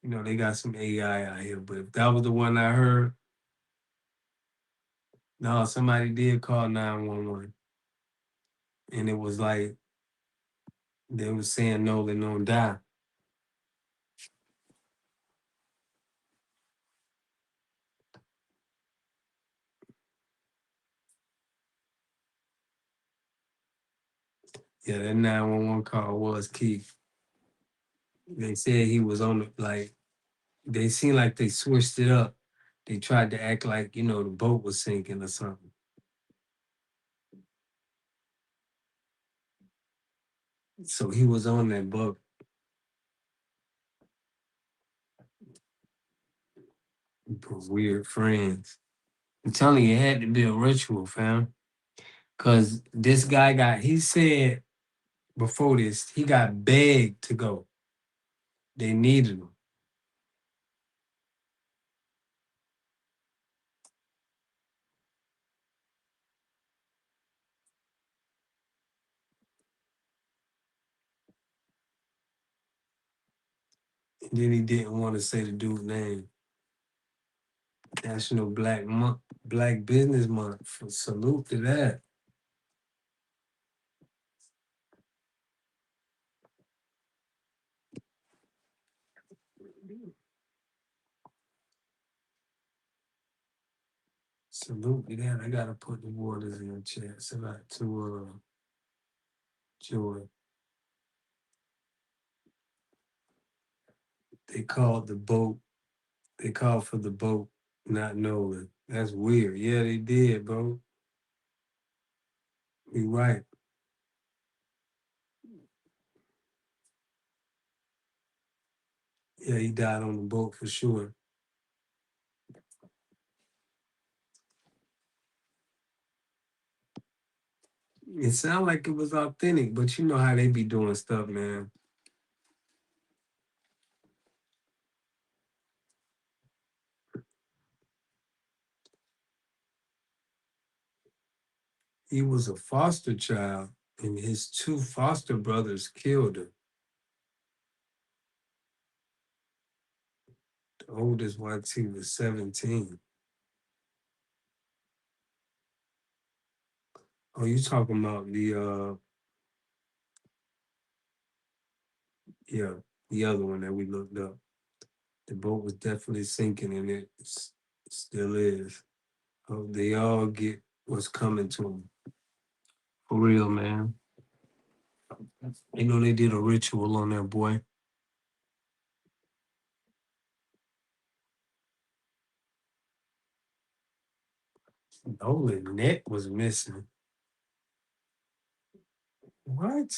They got some AI out here. But if that was the one I heard, no, somebody did call 911. And it was like, they were saying Nolan don't die. Yeah, that 911 call was Keith. They said he was on the, like, they seemed like they switched it up. They tried to act like, you know, the boat was sinking or something. So he was on that boat. Weird friends. I'm telling you, it had to be a ritual, fam. Cause this guy he said before this, he got begged to go. They needed him. And then he didn't want to say the dude's name. National Black Business Month. Salute to that. Salute to that. I gotta put the waters in the chat. So not to Joy. They called the boat. They called for the boat, not Nolan. That's weird. Yeah, they did, bro. You right. Yeah, he died on the boat for sure. It sounded like it was authentic, but you know how they be doing stuff, man. He was a foster child, and his two foster brothers killed him. The oldest one, he was 17. Oh, you talking about yeah, the other one that we looked up. The boat was definitely sinking, and it still is. Oh, they all get what's coming to them. For real, man. You know they did a ritual on that boy. Nolan neck was missing. What?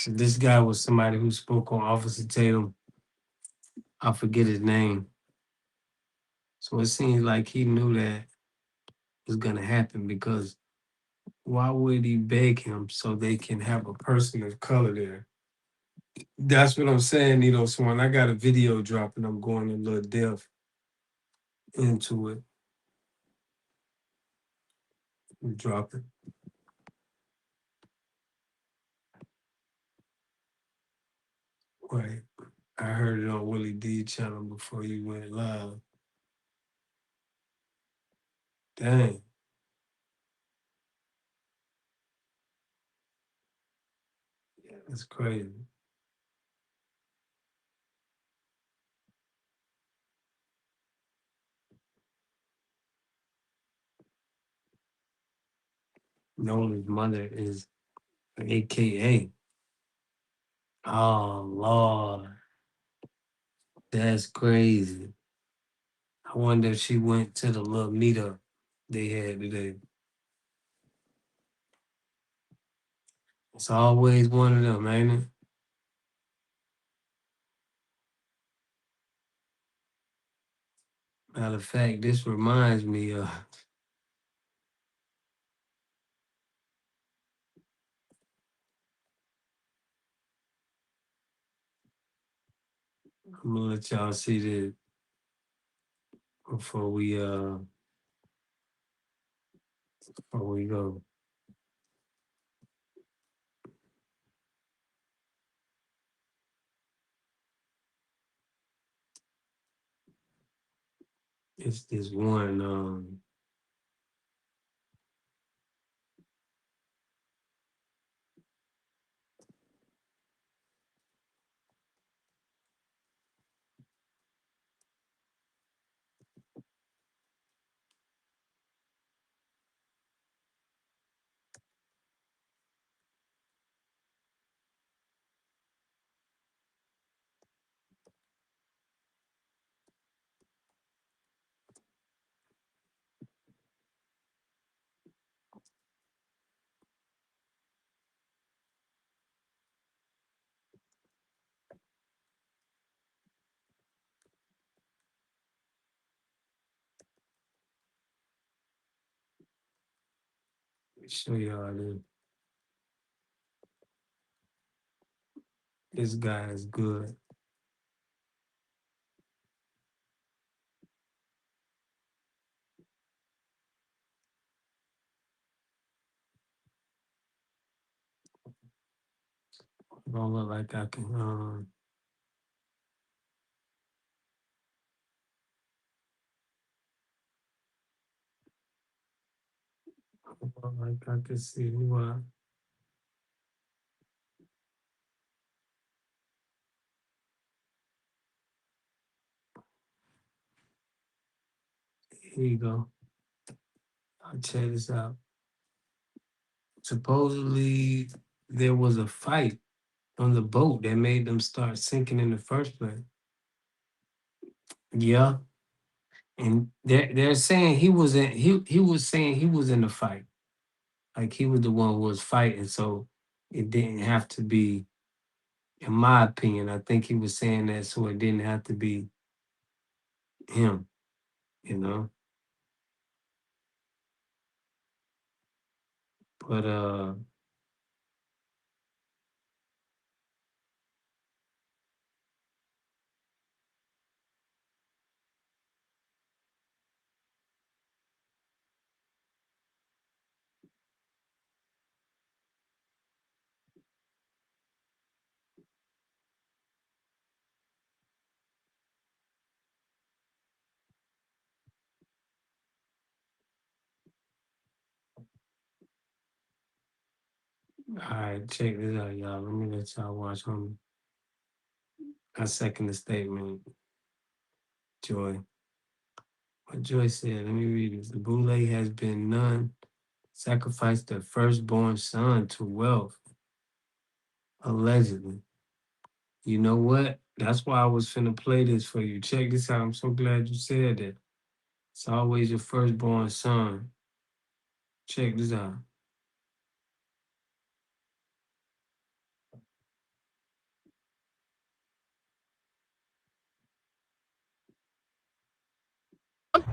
This guy was somebody who spoke on Officer Tatum. I forget his name. So it seems like he knew that was gonna happen because why would he beg him so they can have a person of color there? That's what I'm saying, Nito Swan. I got a video dropping. I'm going a little depth into it. Drop it. Right. I heard it on Willie D channel before you went live. Dang. That's crazy. Nolan's mother is AKA. Oh Lord. That's crazy. I wonder if she went to the little meetup they had today. It's always one of them, ain't it? Matter of fact, this reminds me of I'm gonna let y'all see this before we go. It's this one Show y'all this. This guy is good. Don't look like I can. Don't look like I can see who I. Here you go. I'll check this out. Supposedly, there was a fight on the boat that made them start sinking in the first place. Yeah, and they're saying he was in. He was saying he was in the fight. Like he was the one who was fighting, so it didn't have to be. In my opinion, I think he was saying that so it didn't have to be him. You know, but all right, check this out, y'all. Let me let y'all watch on. I second the statement, Joy. What Joy said, let me read it. The Boule has been none, sacrificed their firstborn son to wealth, allegedly. You know what? That's why I was finna play this for you. Check this out. I'm so glad you said that. It's always your firstborn son. Check this out.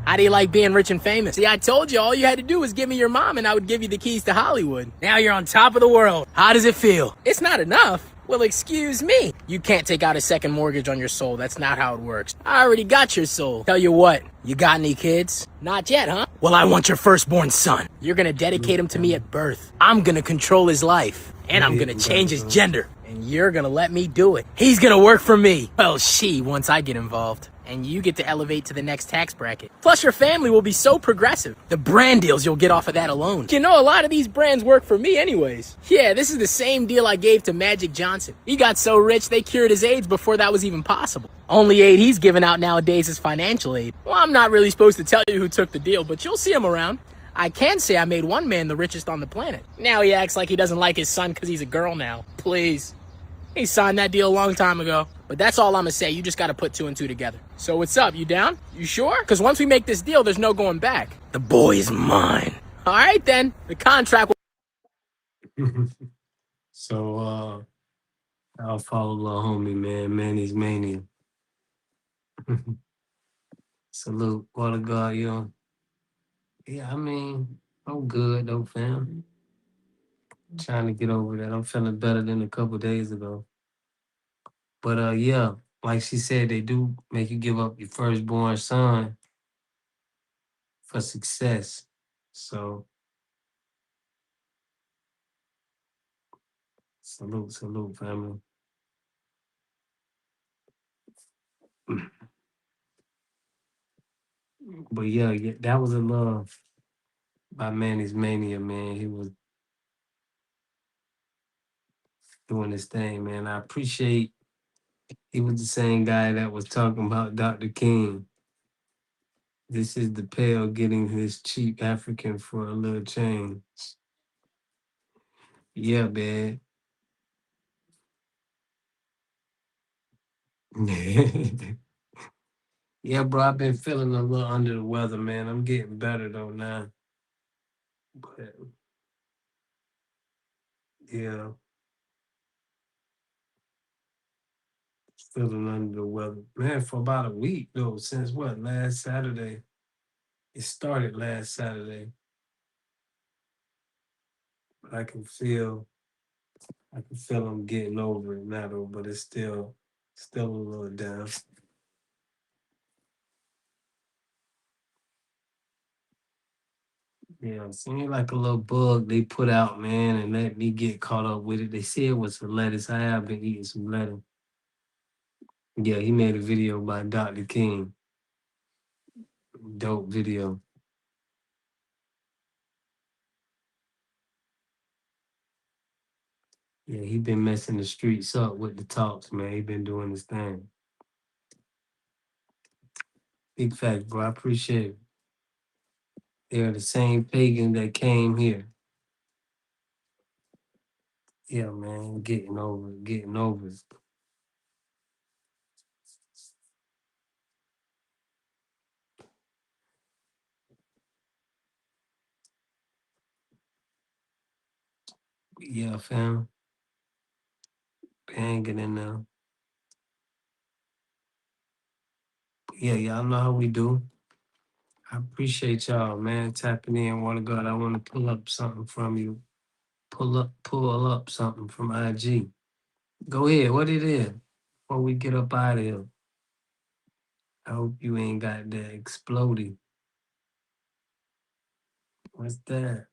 How do you like being rich and famous? See, I told you all you had to do was give me your mom and I would give you the keys to Hollywood. Now you're on top of the world. How does it feel? It's not enough. Well, excuse me. You can't take out a second mortgage on your soul. That's not how it works. I already got your soul. Tell you what, you got any kids? Not yet, huh? Well, I want your firstborn son. You're gonna dedicate him to me at birth. I'm gonna control his life. And I'm gonna change his gender. And you're gonna let me do it. He's gonna work for me. Well, she, once I get involved. And you get to elevate to the next tax bracket. Plus, your family will be so progressive. The brand deals you'll get off of that alone. You know, a lot of these brands work for me anyways. Yeah, this is the same deal I gave to Magic Johnson. He got so rich, they cured his AIDS before that was even possible. Only aid he's giving out nowadays is financial aid. Well, I'm not really supposed to tell you who took the deal, but you'll see him around. I can say I made one man the richest on the planet. Now he acts like he doesn't like his son because he's a girl now. Please. He signed that deal a long time ago. But that's all I'm gonna say. You just gotta put two and two together. So what's up? You down? You sure? Because once we make this deal, there's no going back. The boy is mine. All right, then. The contract will... So I'll follow little homie, man. Manny's Mania. Salute. Water God, yo. Yeah, I mean, I'm good though, fam. Trying to get over that. I'm feeling better than a couple days ago. But yeah, like she said, they do make you give up your firstborn son for success. So salute, family. But yeah, that was a love by Manny's Mania, man. He was doing this thing, man. I appreciate he was the same guy that was talking about Dr. King. This is the pale getting his cheap African for a little change. Yeah, man. Yeah, bro, I've been feeling a little under the weather, man. I'm getting better though now. But yeah, feeling under the weather. Man, for about a week though, since what, last Saturday? It started last Saturday. I can feel him getting over it now though, but it's still a little down. Yeah, it seemed like a little bug they put out, man, and let me get caught up with it. They said it was some lettuce. I have been eating some lettuce. Yeah, he made a video by Dr. King. Dope video. Yeah, he been messing the streets up with the talks, man. He been doing his thing. Big fact, bro. I appreciate it. They're the same pagan that came here. Yeah, man, getting over it. Yeah, fam. Hanging in there. Yeah, y'all know how we do. I appreciate y'all, man, tapping in. Want to God, I want to pull up something from you. Pull up something from IG. Go ahead. What it is? Before we get up out of here. I hope you ain't got that exploding. What's that?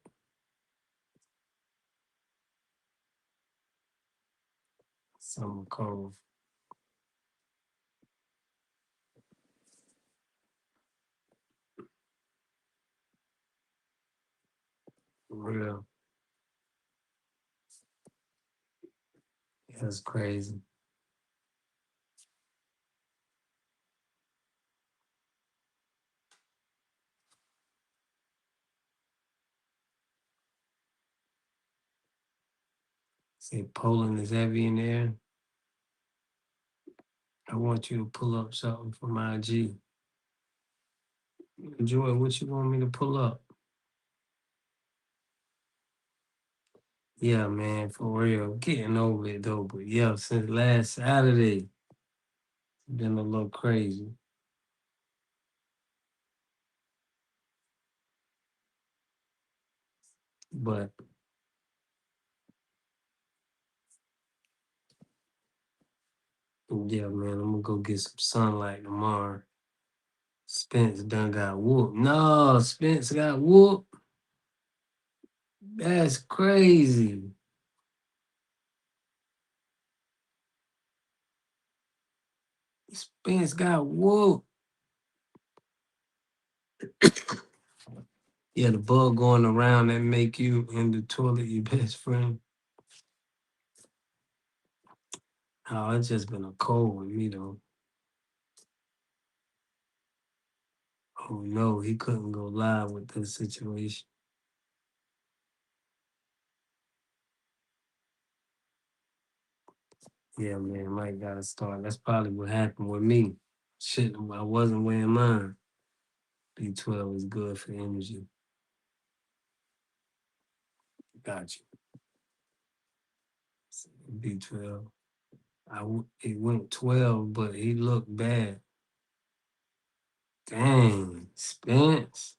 Something cold. For real. That's crazy. Say Poland is heavy in there. I want you to pull up something from IG. Joy, what you want me to pull up? Yeah, man, for real. Getting over it though, but yeah, since last Saturday, been a little crazy. But yeah, man, I'm gonna go get some sunlight tomorrow. Spence done got whooped. No, Spence got whooped. That's crazy. Spence got whooped. Yeah, the bug going around that make you in the toilet your best friend. Oh, it's just been a cold with me though. Oh no, he couldn't go live with this situation. Yeah, man, Mike gotta start. That's probably what happened with me. Shit, I wasn't wearing mine. B12 is good for energy. Got you. B12. It went 12, but he looked bad. Dang, Spence.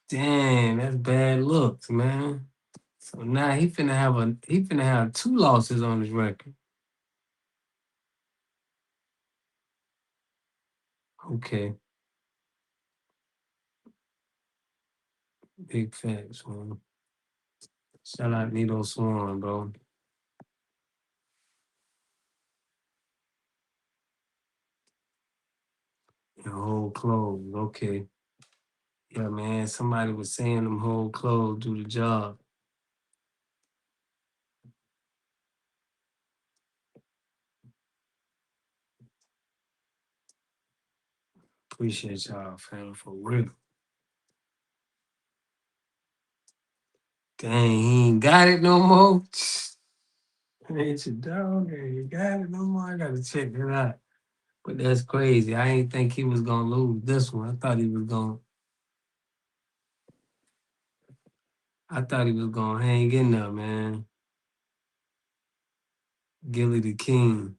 Damn, that's bad looks, man. So now he finna have 2 losses on his record. Okay. Big facts, man. Shout out Nito Swan, bro. Your whole clothes, okay. Yeah, man. Somebody was saying them whole clothes do the job. Appreciate y'all, fam, for real. Dang, he ain't got it no more. Ain't your dog? Ain't you got it no more? I gotta check it out. But that's crazy. I ain't think he was gonna lose this one. I thought he was gonna hang in there, man. Gilly the King.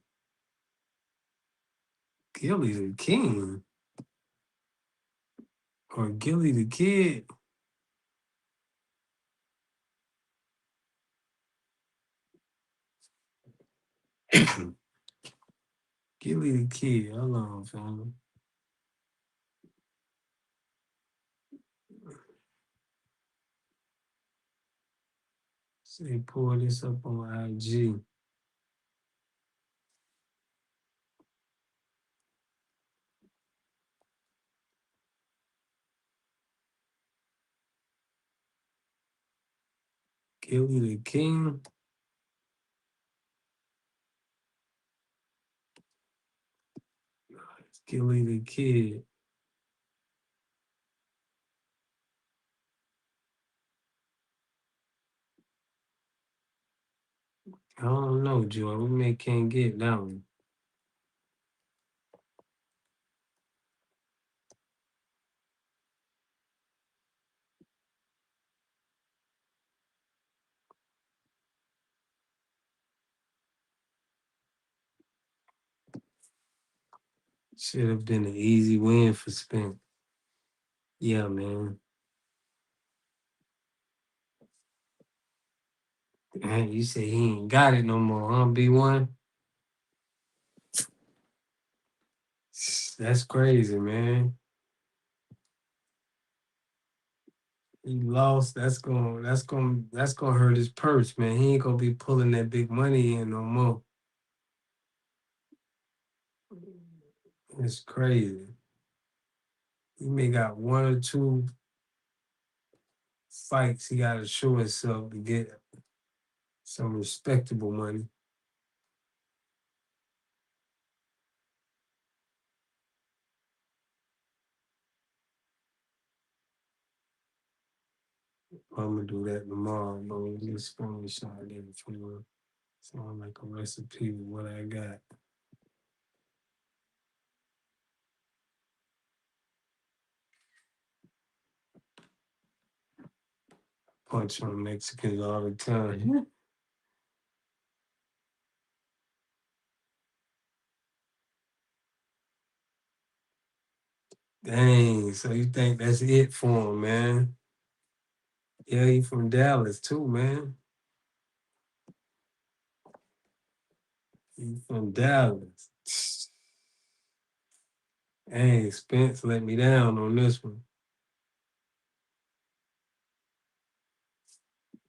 Gilly the King. Or Gilly the Kid. Gilly the Kid. Hold on, family. Say pull this up on IG. Gilly the King. Gilly the Kid. I don't know, Joy. We may can't get that one. Should have been an easy win for Spence. Yeah, man. Man, you say he ain't got it no more, huh, B1? That's crazy, man. He lost. That's gonna hurt his purse, man. He ain't gonna be pulling that big money in no more. It's crazy. He may got one or two fights he gotta show himself to get some respectable money. I'm gonna do that tomorrow, bro. Just screenshot that for you. So I make a recipe with what I got. Punch on Mexicans all the time. Dang, so you think that's it for him, man? Yeah, he from Dallas too, man. He from Dallas. Hey, Spence let me down on this one.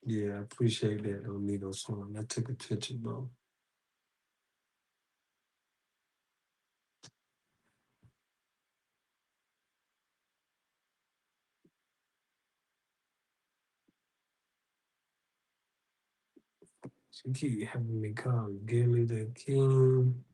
Yeah, I appreciate that, Onito Swan. I took a picture, bro. She keep having me call Gilly the King.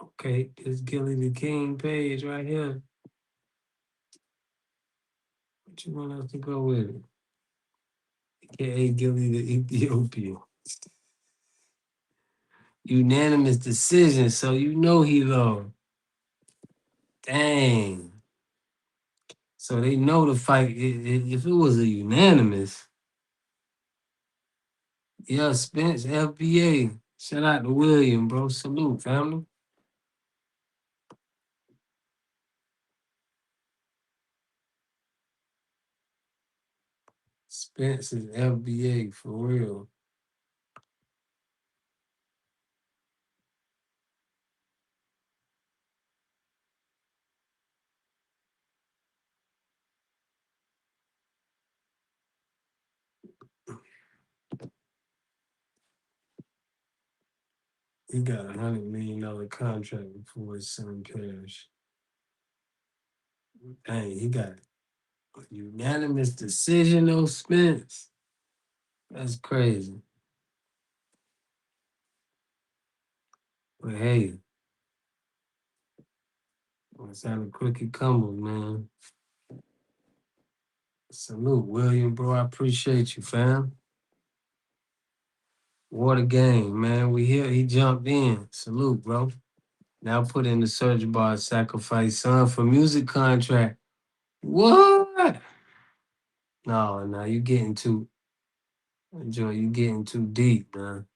Okay, this Gilly the King page right here. What you want us to go with it? AKA Gilly the Ethiopian. Unanimous decision, so you know he lost. Dang. So they know the fight. If it was a unanimous, yeah, Spence, FBA. Shout out to William, bro. Salute, family. Spence is FBA for real. He got $100 million contract before his son perished. Dang, he got a unanimous decision, though, Spence. That's crazy. But hey, it's how the cookie crumbles, man. Salute, William, bro. I appreciate you, fam. What a game, man. We here. He jumped in. Salute, bro. Now put in the search bar, sacrifice son for music contract. What? No, you getting too, Joy, you getting too deep, man.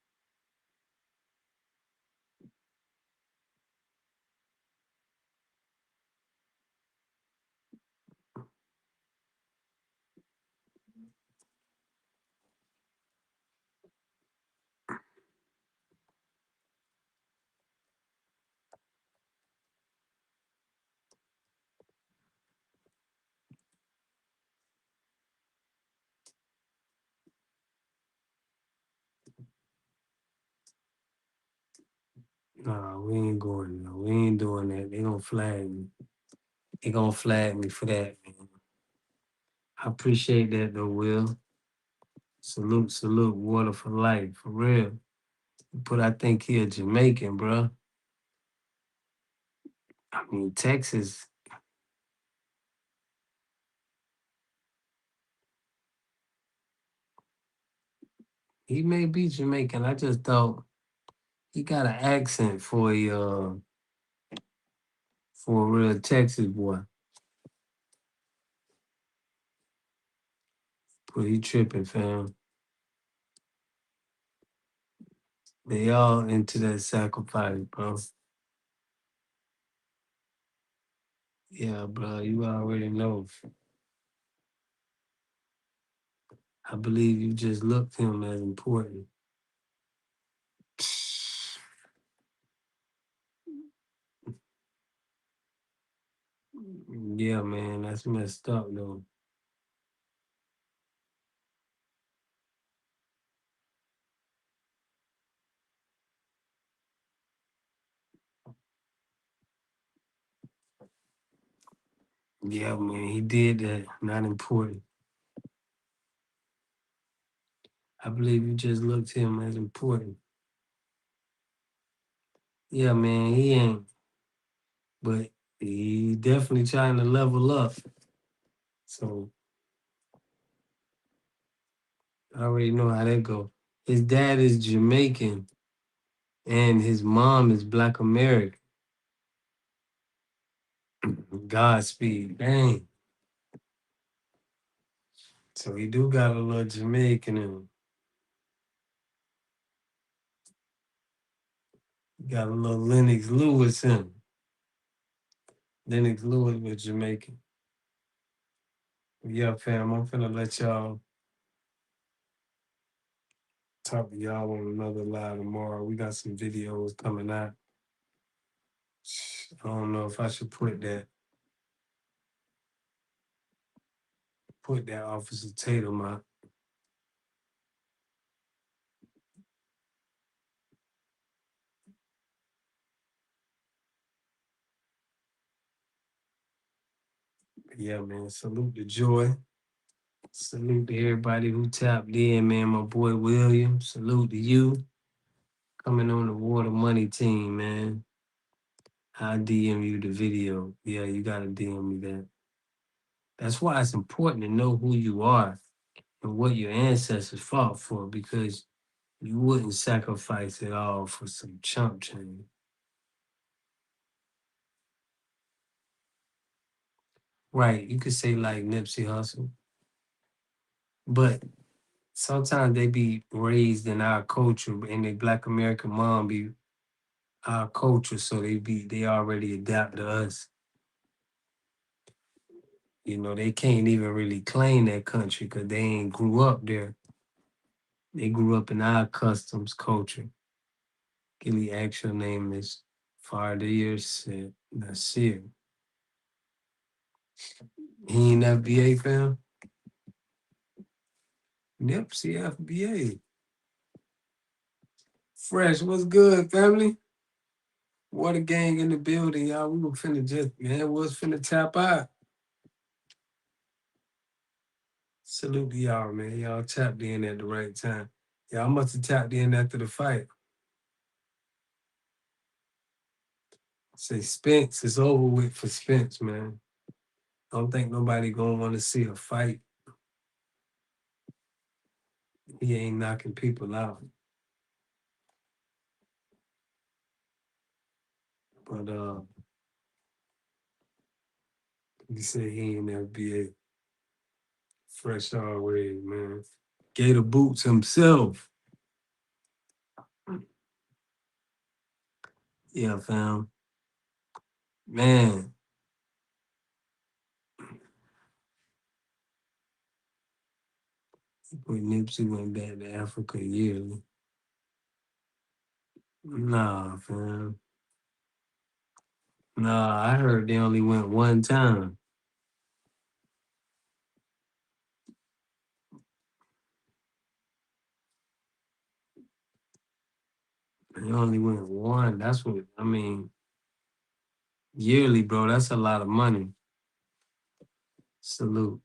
Nah, we ain't going no. We ain't doing that. They gonna flag me. They gonna flag me for that, man. I appreciate that though, Will. Salute, water for life, for real. But I think he a Jamaican, bro. I mean, Texas, he may be Jamaican. I just thought he got an accent for a real Texas boy. But he tripping, fam. They all into that sacrifice, bro. Yeah, bro, you already know. I believe you just looked him as important. Yeah, man, that's messed up though. Yeah, man, he did that. Not important. I believe you just looked him as important. Yeah, man, he ain't. But he definitely trying to level up. So I already know how that go. His dad is Jamaican and his mom is Black American. Godspeed. Dang. So he do got a little Jamaican in him. He got a little Lennox Lewis in him. Lennox Lewis was Jamaican. Yeah, fam, I'm finna let y'all talk to y'all on another live tomorrow. We got some videos coming out. I don't know if I should put that Officer Tatum out. Yeah, man. Salute to Joy. Salute to everybody who tapped in, man. My boy William. Salute to you. Coming on the Water Money team, man. I'll DM you the video. Yeah, you gotta DM me that. That's why it's important to know who you are and what your ancestors fought for, because you wouldn't sacrifice it all for some chump change. Right, you could say like Nipsey Hussle, but sometimes they be raised in our culture and their Black American mom be our culture, so they already adapt to us. You know, they can't even really claim that country because they ain't grew up there. They grew up in our customs culture. Gilly actual name is Fardir said Nasir. He ain't FBA fam? Nipsey FBA. Fresh, what's good, family? Water gang in the building, y'all. We were finna just, man, was finna tap out. Salute to y'all, man. Y'all tapped in at the right time. Y'all must have tapped in after the fight. Say Spence is over with for Spence, man. I don't think nobody gonna want to see a fight. He ain't knocking people out. But he said he ain't FBA. Fresh always, man. Gator Boots himself. Yeah, fam. Man. When Nipsey went back to Africa yearly. Nah, fam. Nah, I heard they only went one time. They only went one. That's what I mean. Yearly, bro. That's a lot of money. Salute.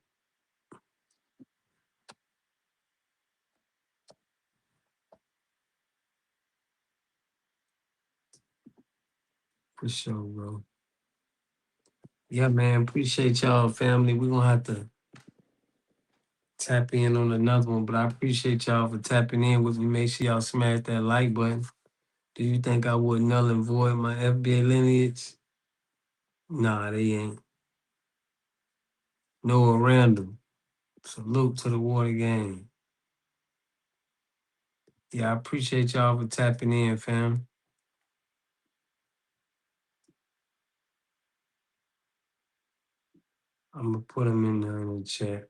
For sure, bro. Yeah, man. Appreciate y'all, family. We're gonna have to tap in on another one, but I appreciate y'all for tapping in with me. Make sure y'all smash that like button. Do you think I would null and void my FBA lineage? Nah, they ain't. Noah Randall. Salute to the water game. Yeah, I appreciate y'all for tapping in, fam. I'm gonna put them in the chat.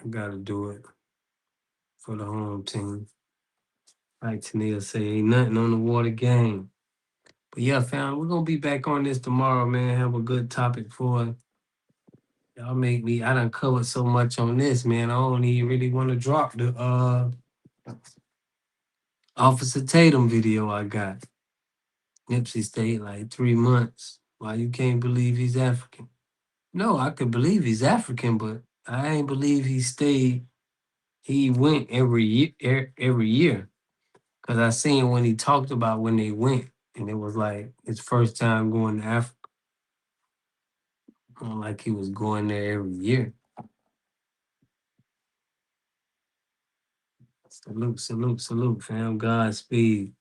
I gotta do it for the home team. Like Tania say, ain't nothing on the water game. But yeah, fam, we're gonna be back on this tomorrow, man. Have a good topic for it. Y'all make me, I done covered so much on this, man. I don't even really want to drop the Officer Tatum video I got. Nipsey stayed like 3 months. Why you can't believe he's African? No, I could believe he's African, but I ain't believe he stayed. He went every year. Cause I seen when he talked about when they went, and it was like his first time going to Africa. Like he was going there every year. Salute, salute, salute, fam. Godspeed.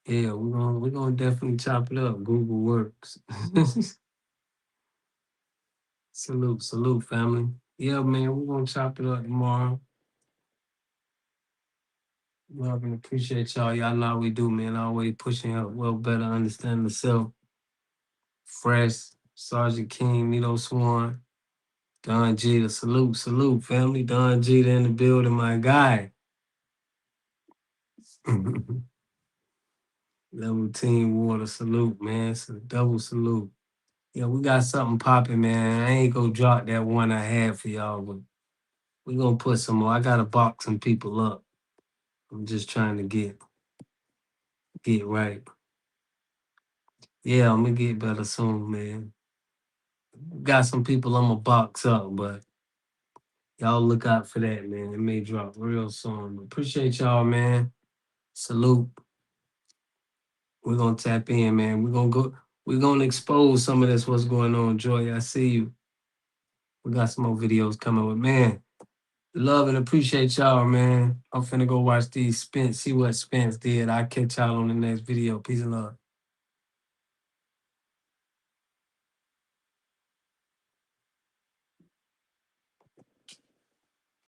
Yeah, we're gonna definitely chop it up. Google works. Salute, salute, family. Yeah, man, we're gonna chop it up tomorrow. Love and appreciate y'all. Y'all know how we do, man. Always pushing up, well better understand the self. Fresh, Sergeant King, Nito Swan, Don Jeter. Salute, salute, family. Don Jeter in the building, my guy. Level Team Water, salute, man. It's a double salute. Yeah, we got something popping, man. I ain't gonna drop that one I had for y'all, but we gonna put some more. I gotta box some people up. I'm just trying to get right. Yeah, I'm gonna get better soon, man. Got some people I'm gonna box up, but y'all look out for that, man. It may drop real soon. Appreciate y'all, man. Salute. We're gonna tap in, man. We're gonna expose some of this, what's going on. Joy, I see you. We got some more videos coming with, man. Love and appreciate y'all, man. I'm finna go watch these Spence, see what Spence did. I'll catch y'all on the next video. Peace and love.